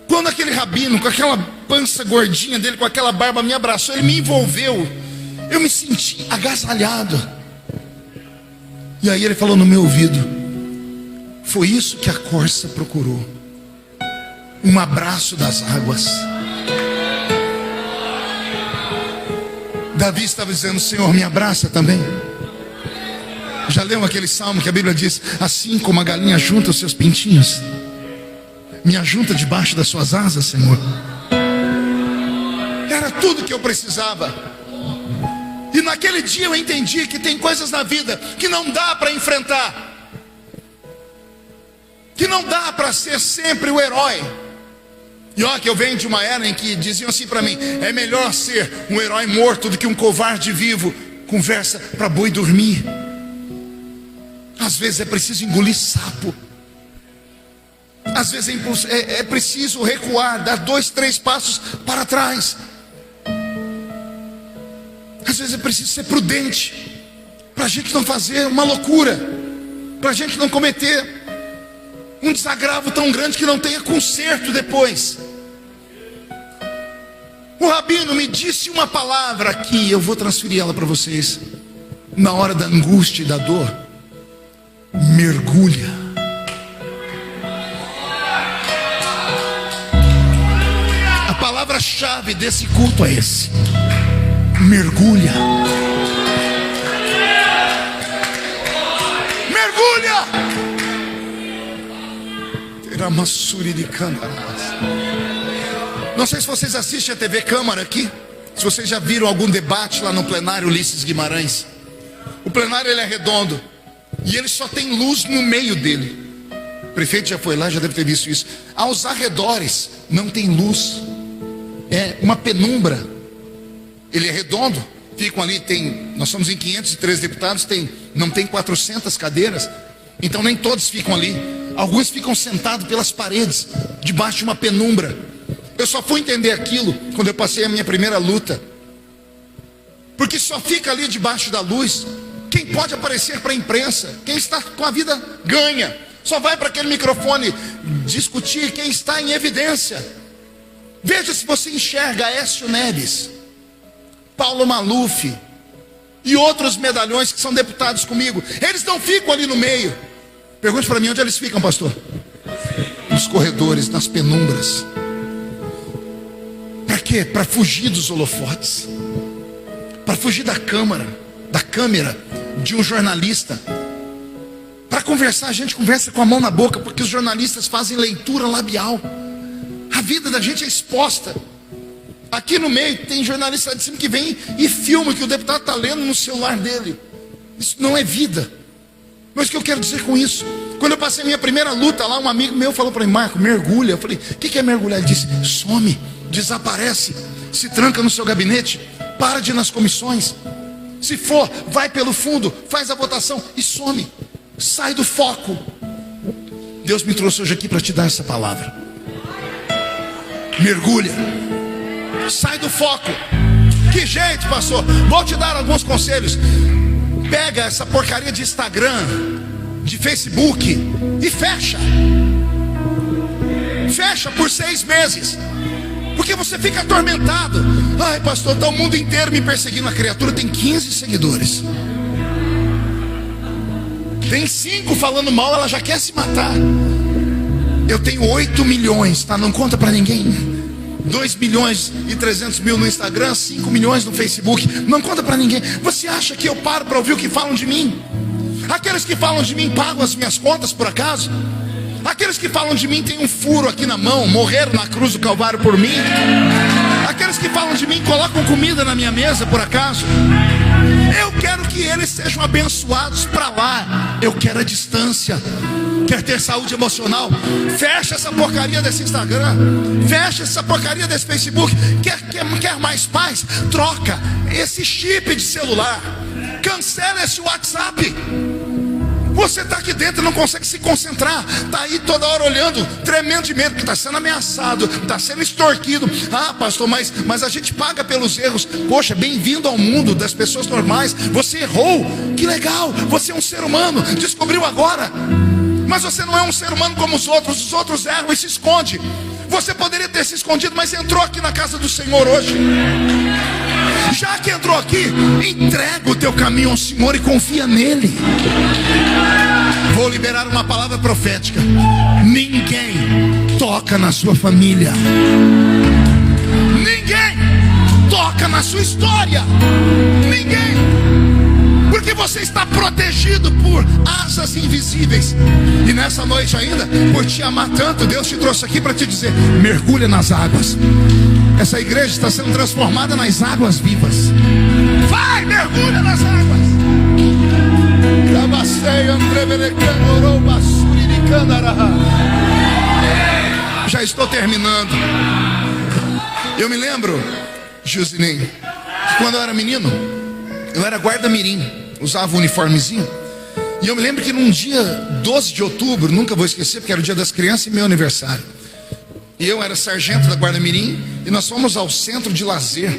Quando aquele rabino, com aquela pança gordinha dele, com aquela barba, me abraçou, ele me envolveu, eu me senti agasalhado. E aí ele falou no meu ouvido: foi isso que a corça procurou, um abraço das águas. Davi estava dizendo: Senhor, me abraça também. Já leu aquele salmo que a Bíblia diz: assim como a galinha junta os seus pintinhos, me ajunta debaixo das suas asas, Senhor. Era tudo que eu precisava. E naquele dia eu entendi que tem coisas na vida que não dá para enfrentar, que não dá para ser sempre o herói. E olha que eu venho de uma era em que diziam assim para mim: é melhor ser um herói morto do que um covarde vivo. Conversa para boi dormir. Às vezes é preciso engolir sapo. Às vezes é preciso recuar, dar 2, 3 passos para trás. Às vezes é preciso ser prudente, para a gente não fazer uma loucura, para a gente não cometer um desagravo tão grande que não tenha conserto depois. O rabino me disse uma palavra aqui, eu vou transferir ela para vocês. Na hora da angústia e da dor, mergulha. A palavra-chave desse culto é esse: mergulha. Mergulha. Teramassuri de Candaras. Não sei se vocês assistem a TV Câmara aqui, se vocês já viram algum debate lá no plenário Ulisses Guimarães. O plenário ele é redondo e ele só tem luz no meio dele. O prefeito já foi lá, já deve ter visto isso. Aos arredores não tem luz, é uma penumbra. Ele é redondo, ficam ali, nós somos em 503 deputados, não tem 400 cadeiras, então nem todos ficam ali. Alguns ficam sentados pelas paredes, debaixo de uma penumbra. Eu só fui entender aquilo quando eu passei a minha primeira luta, porque só fica ali debaixo da luz quem pode aparecer para a imprensa, quem está com a vida ganha. Só vai para aquele microfone discutir quem está em evidência. Veja se você enxerga Aécio Neves, Paulo Maluf e outros medalhões que são deputados comigo. Eles não ficam ali no meio. Pergunte para mim onde eles ficam, pastor. Nos corredores, nas penumbras. Para quê? Para fugir dos holofotes, para fugir da câmera de um jornalista. Para conversar, a gente conversa com a mão na boca, porque os jornalistas fazem leitura labial. A vida da gente é exposta. Aqui no meio tem jornalista de cima que vem e filma o que o deputado está lendo no celular dele. Isso não é vida. Mas o que eu quero dizer com isso? Quando eu passei a minha primeira luta lá, um amigo meu falou para mim: Marco, mergulha. Eu falei: o que é mergulhar? Ele disse: some, desaparece, se tranca no seu gabinete, para de ir nas comissões. Se for, vai pelo fundo, faz a votação e some. Sai do foco. Deus me trouxe hoje aqui para te dar essa palavra. Mergulha. Sai do foco. Que jeito, pastor? Vou te dar alguns conselhos. pega essa porcaria de Instagram, de Facebook e fecha. Fecha por 6 meses. Porque você fica atormentado. Ai, pastor, está o mundo inteiro me perseguindo. A criatura tem 15 seguidores. Tem 5 falando mal, ela já quer se matar. Eu tenho 8 milhões, tá? Não conta pra ninguém. 2 milhões e 300 mil no Instagram, 5 milhões no Facebook. Não conta pra ninguém. Você acha que eu paro para ouvir o que falam de mim? Aqueles que falam de mim pagam as minhas contas por acaso? Aqueles que falam de mim têm um furo aqui na mão, morreram na cruz do Calvário por mim? Aqueles que falam de mim colocam comida na minha mesa por acaso? Eu quero que eles sejam abençoados para lá. Eu quero a distância. Quer ter saúde emocional? Fecha essa porcaria desse Instagram. Fecha essa porcaria desse Facebook. Quer mais paz? Troca esse chip de celular. Cancela esse WhatsApp. Você está aqui dentro e não consegue se concentrar. Está aí toda hora olhando, tremendo de medo, porque está sendo ameaçado, está sendo extorquido. Ah, pastor, mas a gente paga pelos erros. Poxa, bem-vindo ao mundo das pessoas normais. Você errou, que legal. Você é um ser humano, descobriu agora. Mas você não é um ser humano como os outros erram e se esconde. Você poderia ter se escondido, mas entrou aqui na casa do Senhor hoje. Já que entrou aqui, entrega o teu caminho ao Senhor e confia nele. Vou liberar uma palavra profética. Ninguém toca na sua família. Ninguém toca na sua história. Ninguém. Porque você está protegido por asas invisíveis. E nessa noite ainda, por te amar tanto, Deus te trouxe aqui para te dizer: mergulha nas águas. Essa igreja está sendo transformada nas águas vivas. Vai, mergulha nas águas. Já estou terminando. Eu me lembro, Jusinem, quando eu era menino, eu era guarda-mirim, usava um uniformezinho. E eu me lembro que num dia 12 de outubro, nunca vou esquecer, porque era o dia das crianças e meu aniversário. E eu era sargento da guarda-mirim. E nós fomos ao centro de lazer,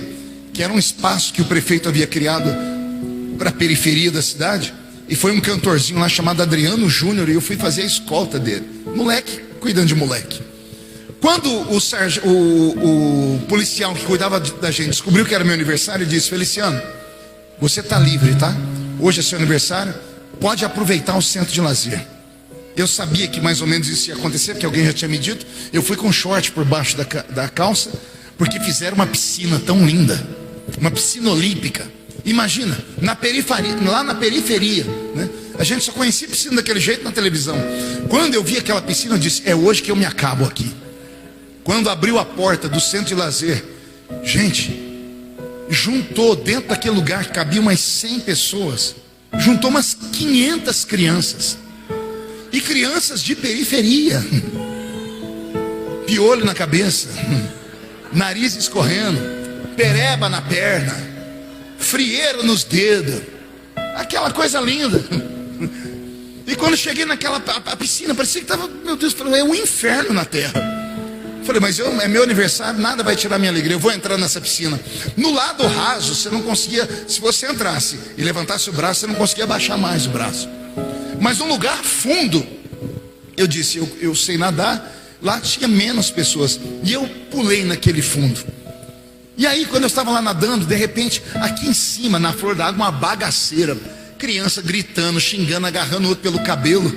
que era um espaço que o prefeito havia criado para a periferia da cidade. E foi um cantorzinho lá chamado Adriano Júnior. E eu fui fazer a escolta dele. Moleque, cuidando de moleque. Quando o policial que cuidava da gente descobriu que era meu aniversário, ele disse: Feliciano, você está livre, tá? Hoje é seu aniversário, pode aproveitar o centro de lazer. Eu sabia que mais ou menos isso ia acontecer, porque alguém já tinha me dito. Eu fui com short por baixo da calça, porque fizeram uma piscina tão linda, uma piscina olímpica. Imagina, lá na periferia, né? A gente só conhecia piscina daquele jeito na televisão. Quando eu vi aquela piscina, eu disse: é hoje que eu me acabo aqui. Quando abriu a porta do centro de lazer, gente, juntou dentro daquele lugar que cabia umas 100 pessoas, juntou umas 500 crianças. E crianças de periferia. Piolho na cabeça, nariz escorrendo, pereba na perna, frieira nos dedos, aquela coisa linda. E quando cheguei naquela piscina, parecia que estava, meu Deus, é um inferno na terra. Falei, mas é meu aniversário, nada vai tirar minha alegria, eu vou entrar nessa piscina. No lado raso, você não conseguia, se você entrasse e levantasse o braço, você não conseguia baixar mais o braço. Mas no lugar fundo, eu disse, eu sei nadar. Lá tinha menos pessoas, e eu pulei naquele fundo. E aí quando eu estava lá nadando, de repente, aqui em cima, na flor da água, uma bagaceira, criança gritando, xingando, agarrando o outro pelo cabelo.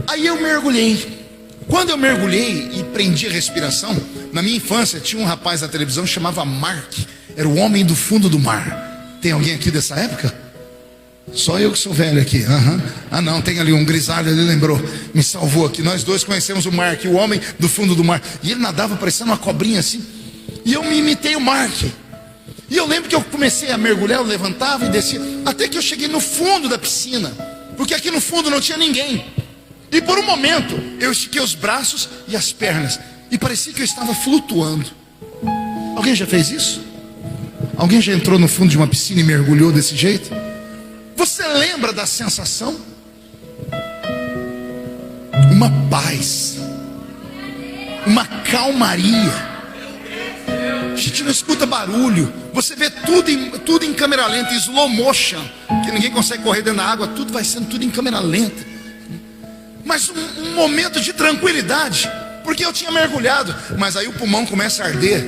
Aí eu mergulhei. Quando eu mergulhei e prendi a respiração, na minha infância tinha um rapaz na televisão que chamava Mark, era o homem do fundo do mar. Tem alguém aqui dessa época? Só eu que sou velho aqui. Uhum. Ah não, tem ali um grisalho, ele lembrou, me salvou aqui. Nós dois conhecemos o Mark, o homem do fundo do mar. E ele nadava parecendo uma cobrinha assim. E eu me imitei o Mark. E eu lembro que eu comecei a mergulhar, eu levantava e descia, até que eu cheguei no fundo da piscina, porque aqui no fundo não tinha ninguém. E por um momento eu estiquei os braços e as pernas, e parecia que eu estava flutuando. Alguém já fez isso? Alguém já entrou no fundo de uma piscina e mergulhou desse jeito? Você lembra da sensação? Uma paz, uma calmaria. gente não escuta barulho. Você vê tudo em câmera lenta, em slow motion, que ninguém consegue correr dentro da água. Tudo vai sendo tudo em câmera lenta. Mas um momento de tranquilidade, porque eu tinha mergulhado. Mas aí o pulmão começa a arder,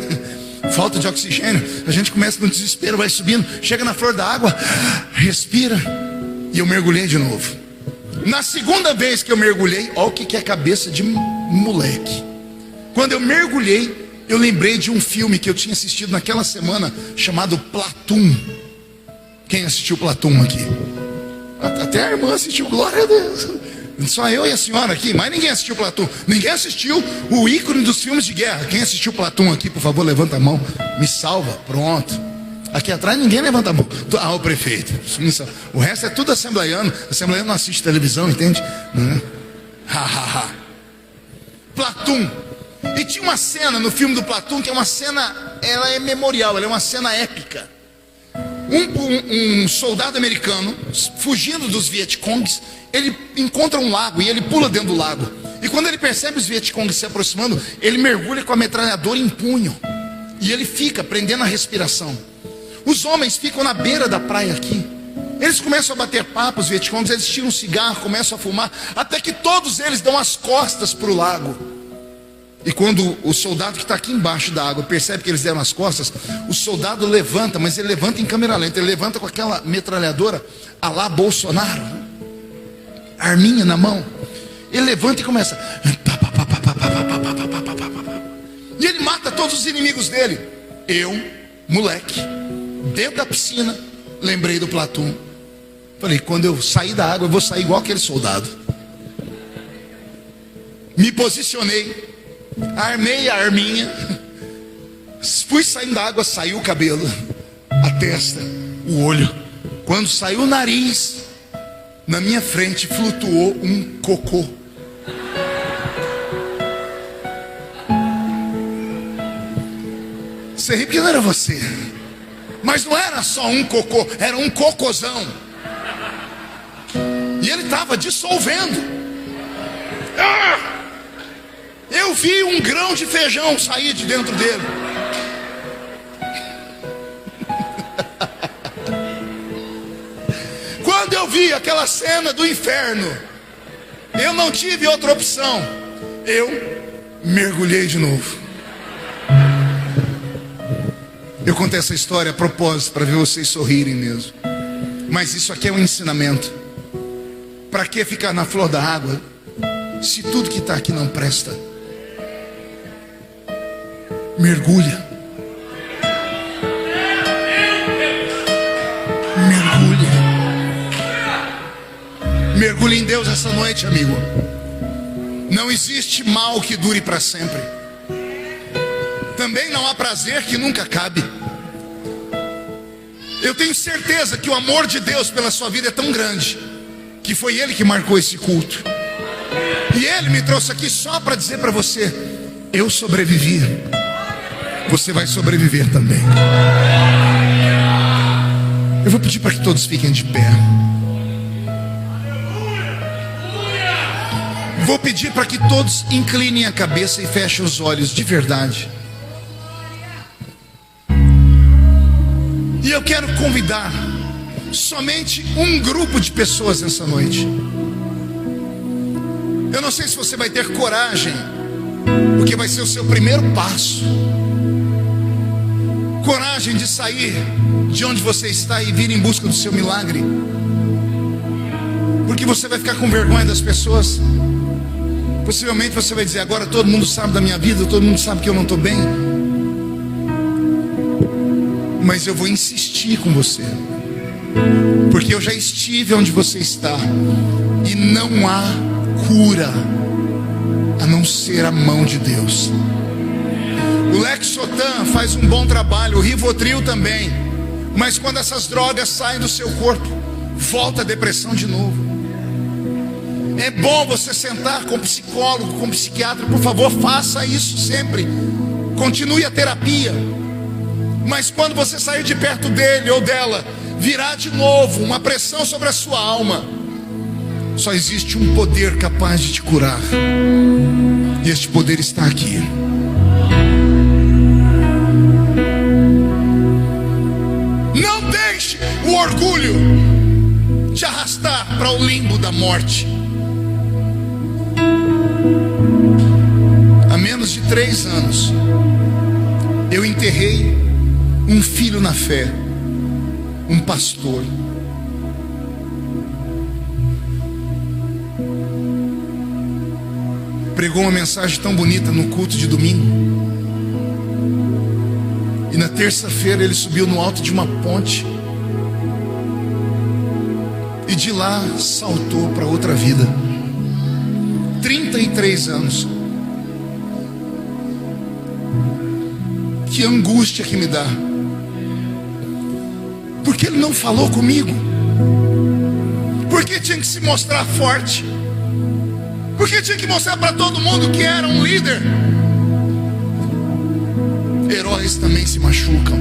falta de oxigênio. A gente começa no desespero, vai subindo, chega na flor da água, respira. E eu mergulhei de novo. Na segunda vez que eu mergulhei, olha o que é cabeça de moleque. Quando eu mergulhei, eu lembrei de um filme que eu tinha assistido naquela semana, chamado Platoon. Quem assistiu Platoon aqui? Até a irmã assistiu, glória a Deus. Só eu e a senhora aqui, mas ninguém assistiu Platoon. Ninguém assistiu o ícone dos filmes de guerra. Quem assistiu Platoon aqui, por favor, levanta a mão. Me salva, pronto. Aqui atrás ninguém levanta a mão. Ah, o prefeito. O resto é tudo assembleiano. Assembleiano não assiste televisão, entende? Platoon. E tinha uma cena no filme do Platoon, que é uma cena, ela é memorial, ela é uma cena épica. Um soldado americano, fugindo dos Vietcongs, ele encontra um lago e ele pula dentro do lago. E quando ele percebe os Vietcongs se aproximando, ele mergulha com a metralhadora em punho. E ele fica prendendo a respiração. Os homens ficam na beira da praia aqui. Eles começam a bater papo, os Vietcongs, eles tiram um cigarro, começam a fumar, até que todos eles dão as costas para o lago. E quando o soldado que está aqui embaixo da água percebe que eles deram as costas, o soldado levanta, mas ele levanta em câmera lenta. Ele levanta com aquela metralhadora a lá Bolsonaro, arminha na mão. Ele levanta e começa. E ele mata todos os inimigos dele. Eu, moleque, dentro da piscina, lembrei do Platoon. Falei, quando eu sair da água, eu vou sair igual aquele soldado. Me posicionei, armei a arminha, fui saindo da água, saiu o cabelo, a testa, o olho. Quando saiu o nariz, na minha frente flutuou um cocô. Você ri porque não era você. Mas não era só um cocô, era um cocôzão. E ele estava dissolvendo. Eu vi um grão de feijão sair de dentro dele. Quando eu vi aquela cena do inferno, eu não tive outra opção. Eu mergulhei de novo. Eu contei essa história a propósito, para ver vocês sorrirem mesmo. Mas isso aqui é um ensinamento. Para que ficar na flor da água, se tudo que está aqui não presta? Mergulha. Mergulha. Mergulhe em Deus essa noite, amigo. Não existe mal que dure para sempre. Também não há prazer que nunca acabe. Eu tenho certeza que o amor de Deus pela sua vida é tão grande, que foi Ele que marcou esse culto. E Ele me trouxe aqui só para dizer para você: eu sobrevivi. Você vai sobreviver também. Eu vou pedir para que todos fiquem de pé. Vou pedir para que todos inclinem a cabeça e fechem os olhos de verdade. E eu quero convidar somente um grupo de pessoas nessa noite. Eu não sei se você vai ter coragem, porque vai ser o seu primeiro passo. Coragem de sair de onde você está e vir em busca do seu milagre. Porque você vai ficar com vergonha das pessoas. Possivelmente você vai dizer: agora todo mundo sabe da minha vida, todo mundo sabe que eu não estou bem. Mas eu vou insistir com você, porque eu já estive onde você está, e não há cura a não ser a mão de Deus. O Lexotan faz um bom trabalho, o Rivotril também. Mas quando essas drogas saem do seu corpo, volta a depressão de novo. É bom você sentar com psicólogo, com psiquiatra. Por favor, faça isso sempre. Continue a terapia. Mas quando você sair de perto dele ou dela, virá de novo uma pressão sobre a sua alma. Só existe um poder capaz de te curar, e este poder está aqui. ao limbo da morte. Há menos de 3 anos, eu enterrei um filho na fé, um pastor. Pregou uma mensagem tão bonita no culto de domingo. E na terça-feira ele subiu no alto de uma ponte. E de lá saltou para outra vida. 33 anos. Que angústia que me dá. Porque ele não falou comigo. Porque tinha que se mostrar forte. Porque tinha que mostrar para todo mundo que era um líder. Heróis também se machucam.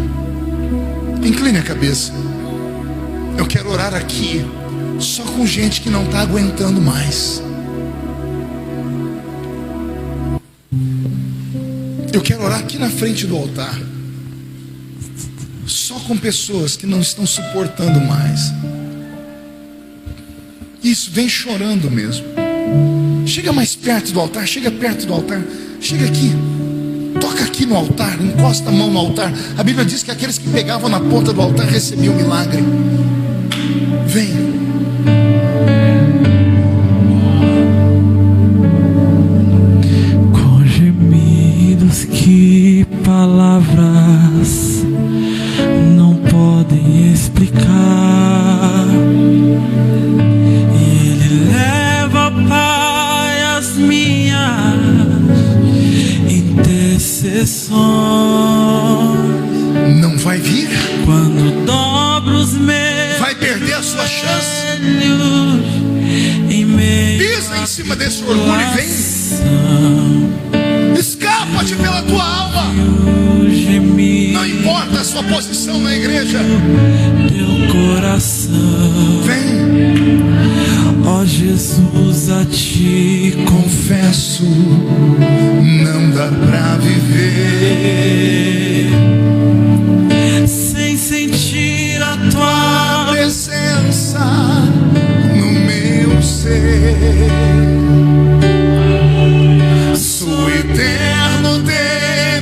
Incline a cabeça. Eu quero orar aqui só com gente que não está aguentando mais. Eu quero orar aqui na frente do altar só com pessoas que não estão suportando mais. Isso, vem chorando mesmo. Chega mais perto do altar, chega perto do altar. Chega aqui, toca aqui no altar, encosta a mão no altar. A Bíblia diz que aqueles que pegavam na ponta do altar recebiam milagre. Vem. Com gemidos que palavras não podem explicar, Ele leva, Pai, as minhas intercessões. Não vai vir. Quando dobro os meus, vai perder a sua chance. Pisa em cima desse orgulho e vem. Escapa-te pela tua alma. Não importa a sua posição na igreja. Teu coração. Vem. Ó Jesus, a ti confesso, não dá pra viver sem sentir a tua presença no meu ser. Sou eterno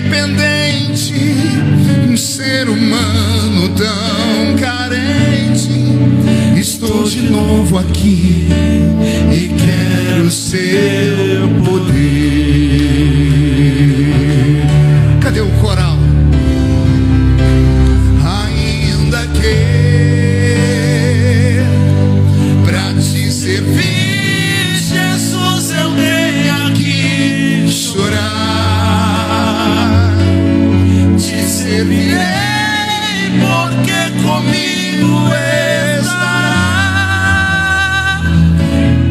dependente, um ser humano tão carente. Estou de novo aqui e quero seu poder. Cadê o coral? Ainda que pra te servir, Jesus, eu venho aqui chorar. Te servirei porque comigo estará.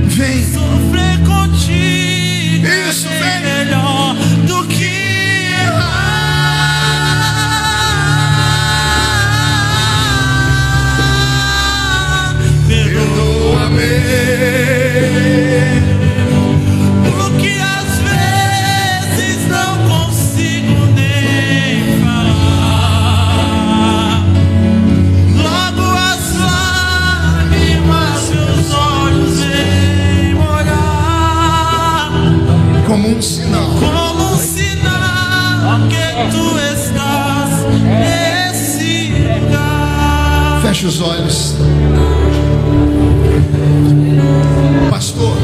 Vem sofrer contigo. Isso, vem. Melhor do que errar. Perdoa-me, porque às vezes não consigo nem falar. Logo as lágrimas meus olhos vêm molhar, como um sinal. como um sinal que tu estás nesse lugar. Feche os olhos. Pastor,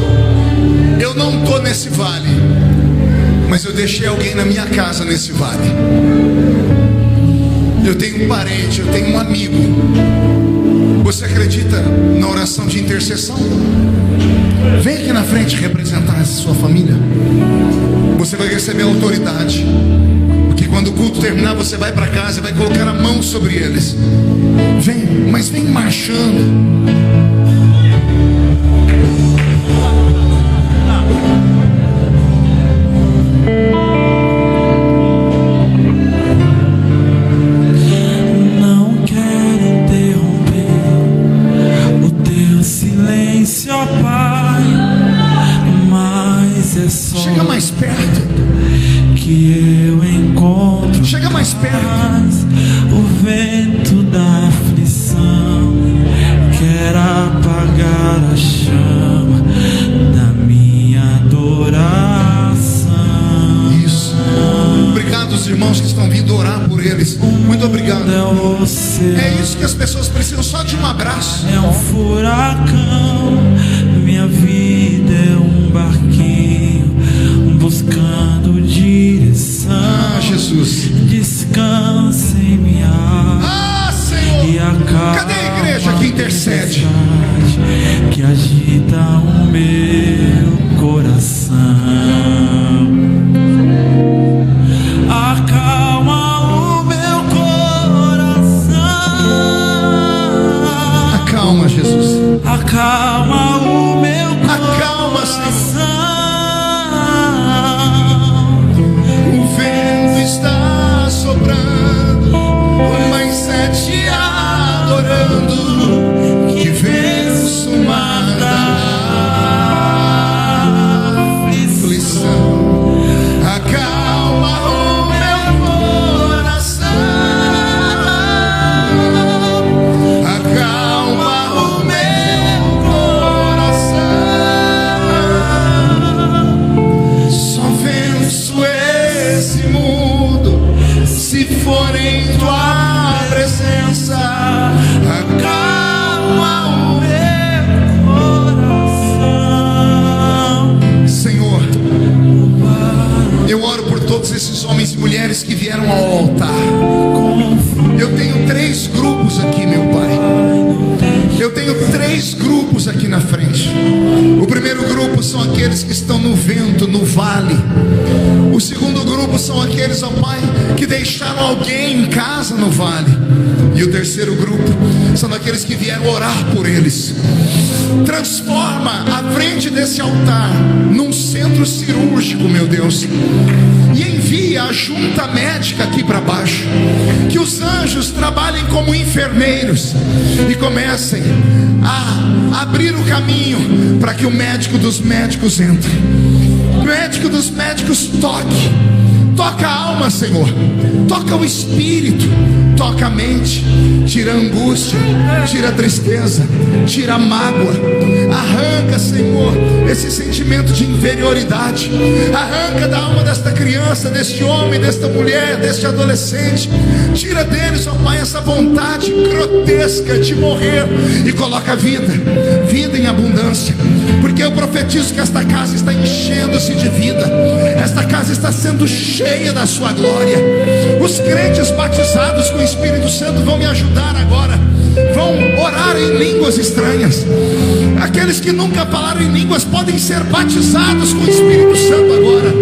eu não estou nesse vale, mas eu deixei alguém na minha casa nesse vale. Eu tenho um parente, eu tenho um amigo. Você acredita na oração de intercessão? Vem aqui na frente representar a sua família. Você vai receber autoridade, porque quando o culto terminar, você vai para casa e vai colocar a mão sobre eles. Vem, mas vem marchando. Não quero interromper o teu silêncio, ó Pai, mas é só Chega mais perto. que eu encontro. Chega mais perto. O vento da aflição quer Muito obrigado. É o oceano. É isso que as pessoas precisam, só de um abraço. É um furacão. Minha vida é um barquinho buscando direção. Ah, Jesus. Descansa em minha alma. Ah, Senhor. E acalma. Cadê a igreja que intercede? Que agita o meu coração. Acalma o meu coração. Acalma, Jesus. Acalma o meu Acalma, coração. O vento está soprando, mas é te adorando que venço o mar da aflição. Acalma o meu coração. Acalma o meu coração. Só venço esse mundo se for em tua presença. Acalma o meu coração. Senhor, eu oro por todos esses homens e mulheres que vieram ao altar. Eu tenho 3 grupos aqui, meu Pai. Eu tenho 3 grupos aqui na frente. O primeiro grupo são aqueles que estão no vento, no vale. O segundo grupo são aqueles, ó Pai, que deixaram alguém em casa no vale. E o terceiro grupo são aqueles que vieram orar por eles. Transforma a frente desse altar num centro cirúrgico, meu Deus. E envia a junta médica aqui para baixo. Que os anjos trabalhem como enfermeiros e comecem a abrir o caminho para que o médico dos médicos entre. O médico dos médicos toca a alma, Senhor. Toca o espírito, toca a mente. Tira a angústia, tira a tristeza, tira a mágoa. Arranca, Senhor, esse sentimento de inferioridade. Arranca da alma desta criança, deste homem, desta mulher, deste adolescente. Tira deles, ó Pai, essa vontade grotesca de morrer e coloca vida em abundância. Porque eu profetizo que esta casa está enchendo-se de vida. Esta casa está sendo cheia da sua glória. Os crentes batizados com o Espírito Santo vão me ajudar agora. Vão orar em línguas estranhas. Aqueles que nunca falaram em línguas podem ser batizados com o Espírito Santo agora.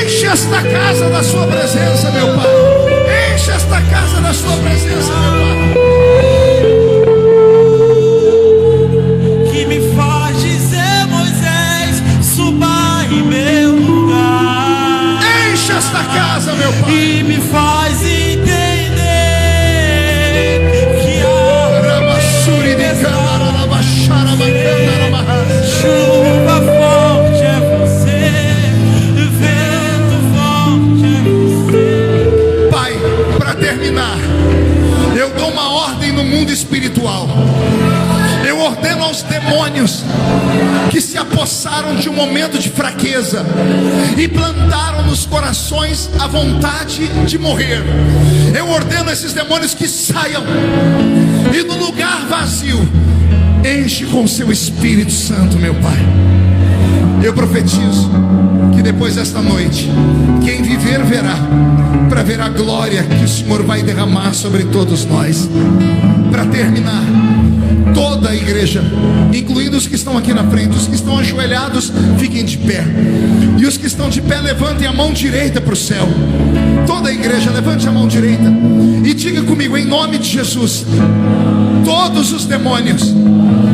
Enche esta casa da sua presença, meu Pai. Enche esta casa da sua presença, meu Pai. Que me faz dizer, Moisés, suba em meu lugar. Enche esta casa, meu Pai. E me faz entender que chuva forte é você, vento forte é você. Pai, para terminar, eu dou uma ordem no mundo espiritual. Eu ordeno aos demônios que se apossaram de um momento de fraqueza e plantaram nos corações a vontade de morrer. Eu ordeno a esses demônios que saiam e no lugar vazio enche com seu Espírito Santo, meu Pai. Eu profetizo que depois desta noite, quem viver verá, para ver a glória que o Senhor vai derramar sobre todos nós. Para terminar, toda a igreja, incluindo os que estão aqui na frente, os que estão ajoelhados, fiquem de pé. E os que estão de pé, levantem a mão direita para o céu. Toda a igreja, levante a mão direita e diga comigo, em nome de Jesus: todos os demônios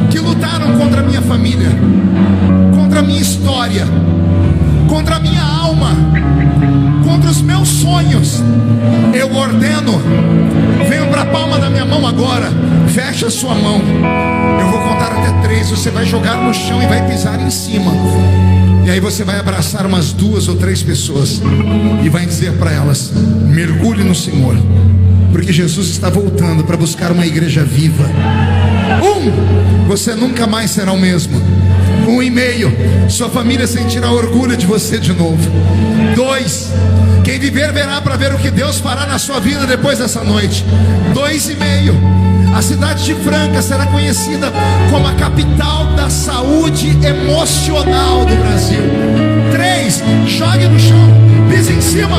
que lutaram contra a minha família, contra a minha história, contra a minha alma, contra os meus sonhos, eu ordeno, venham para a palma da minha mão agora. Feche a sua mão. Eu vou contar até 3. Você vai jogar no chão e vai pisar em cima. E aí você vai abraçar umas 2 ou 3 pessoas e vai dizer para elas: mergulhe no Senhor, porque Jesus está voltando para buscar uma igreja viva. 1, você nunca mais será o mesmo. 1 e-mail, sua família sentirá orgulho de você de novo. 2, quem viver verá para ver o que Deus fará na sua vida depois dessa noite. 2,5, a cidade de Franca será conhecida como a capital da saúde emocional do Brasil. 3, jogue no chão, pise em cima.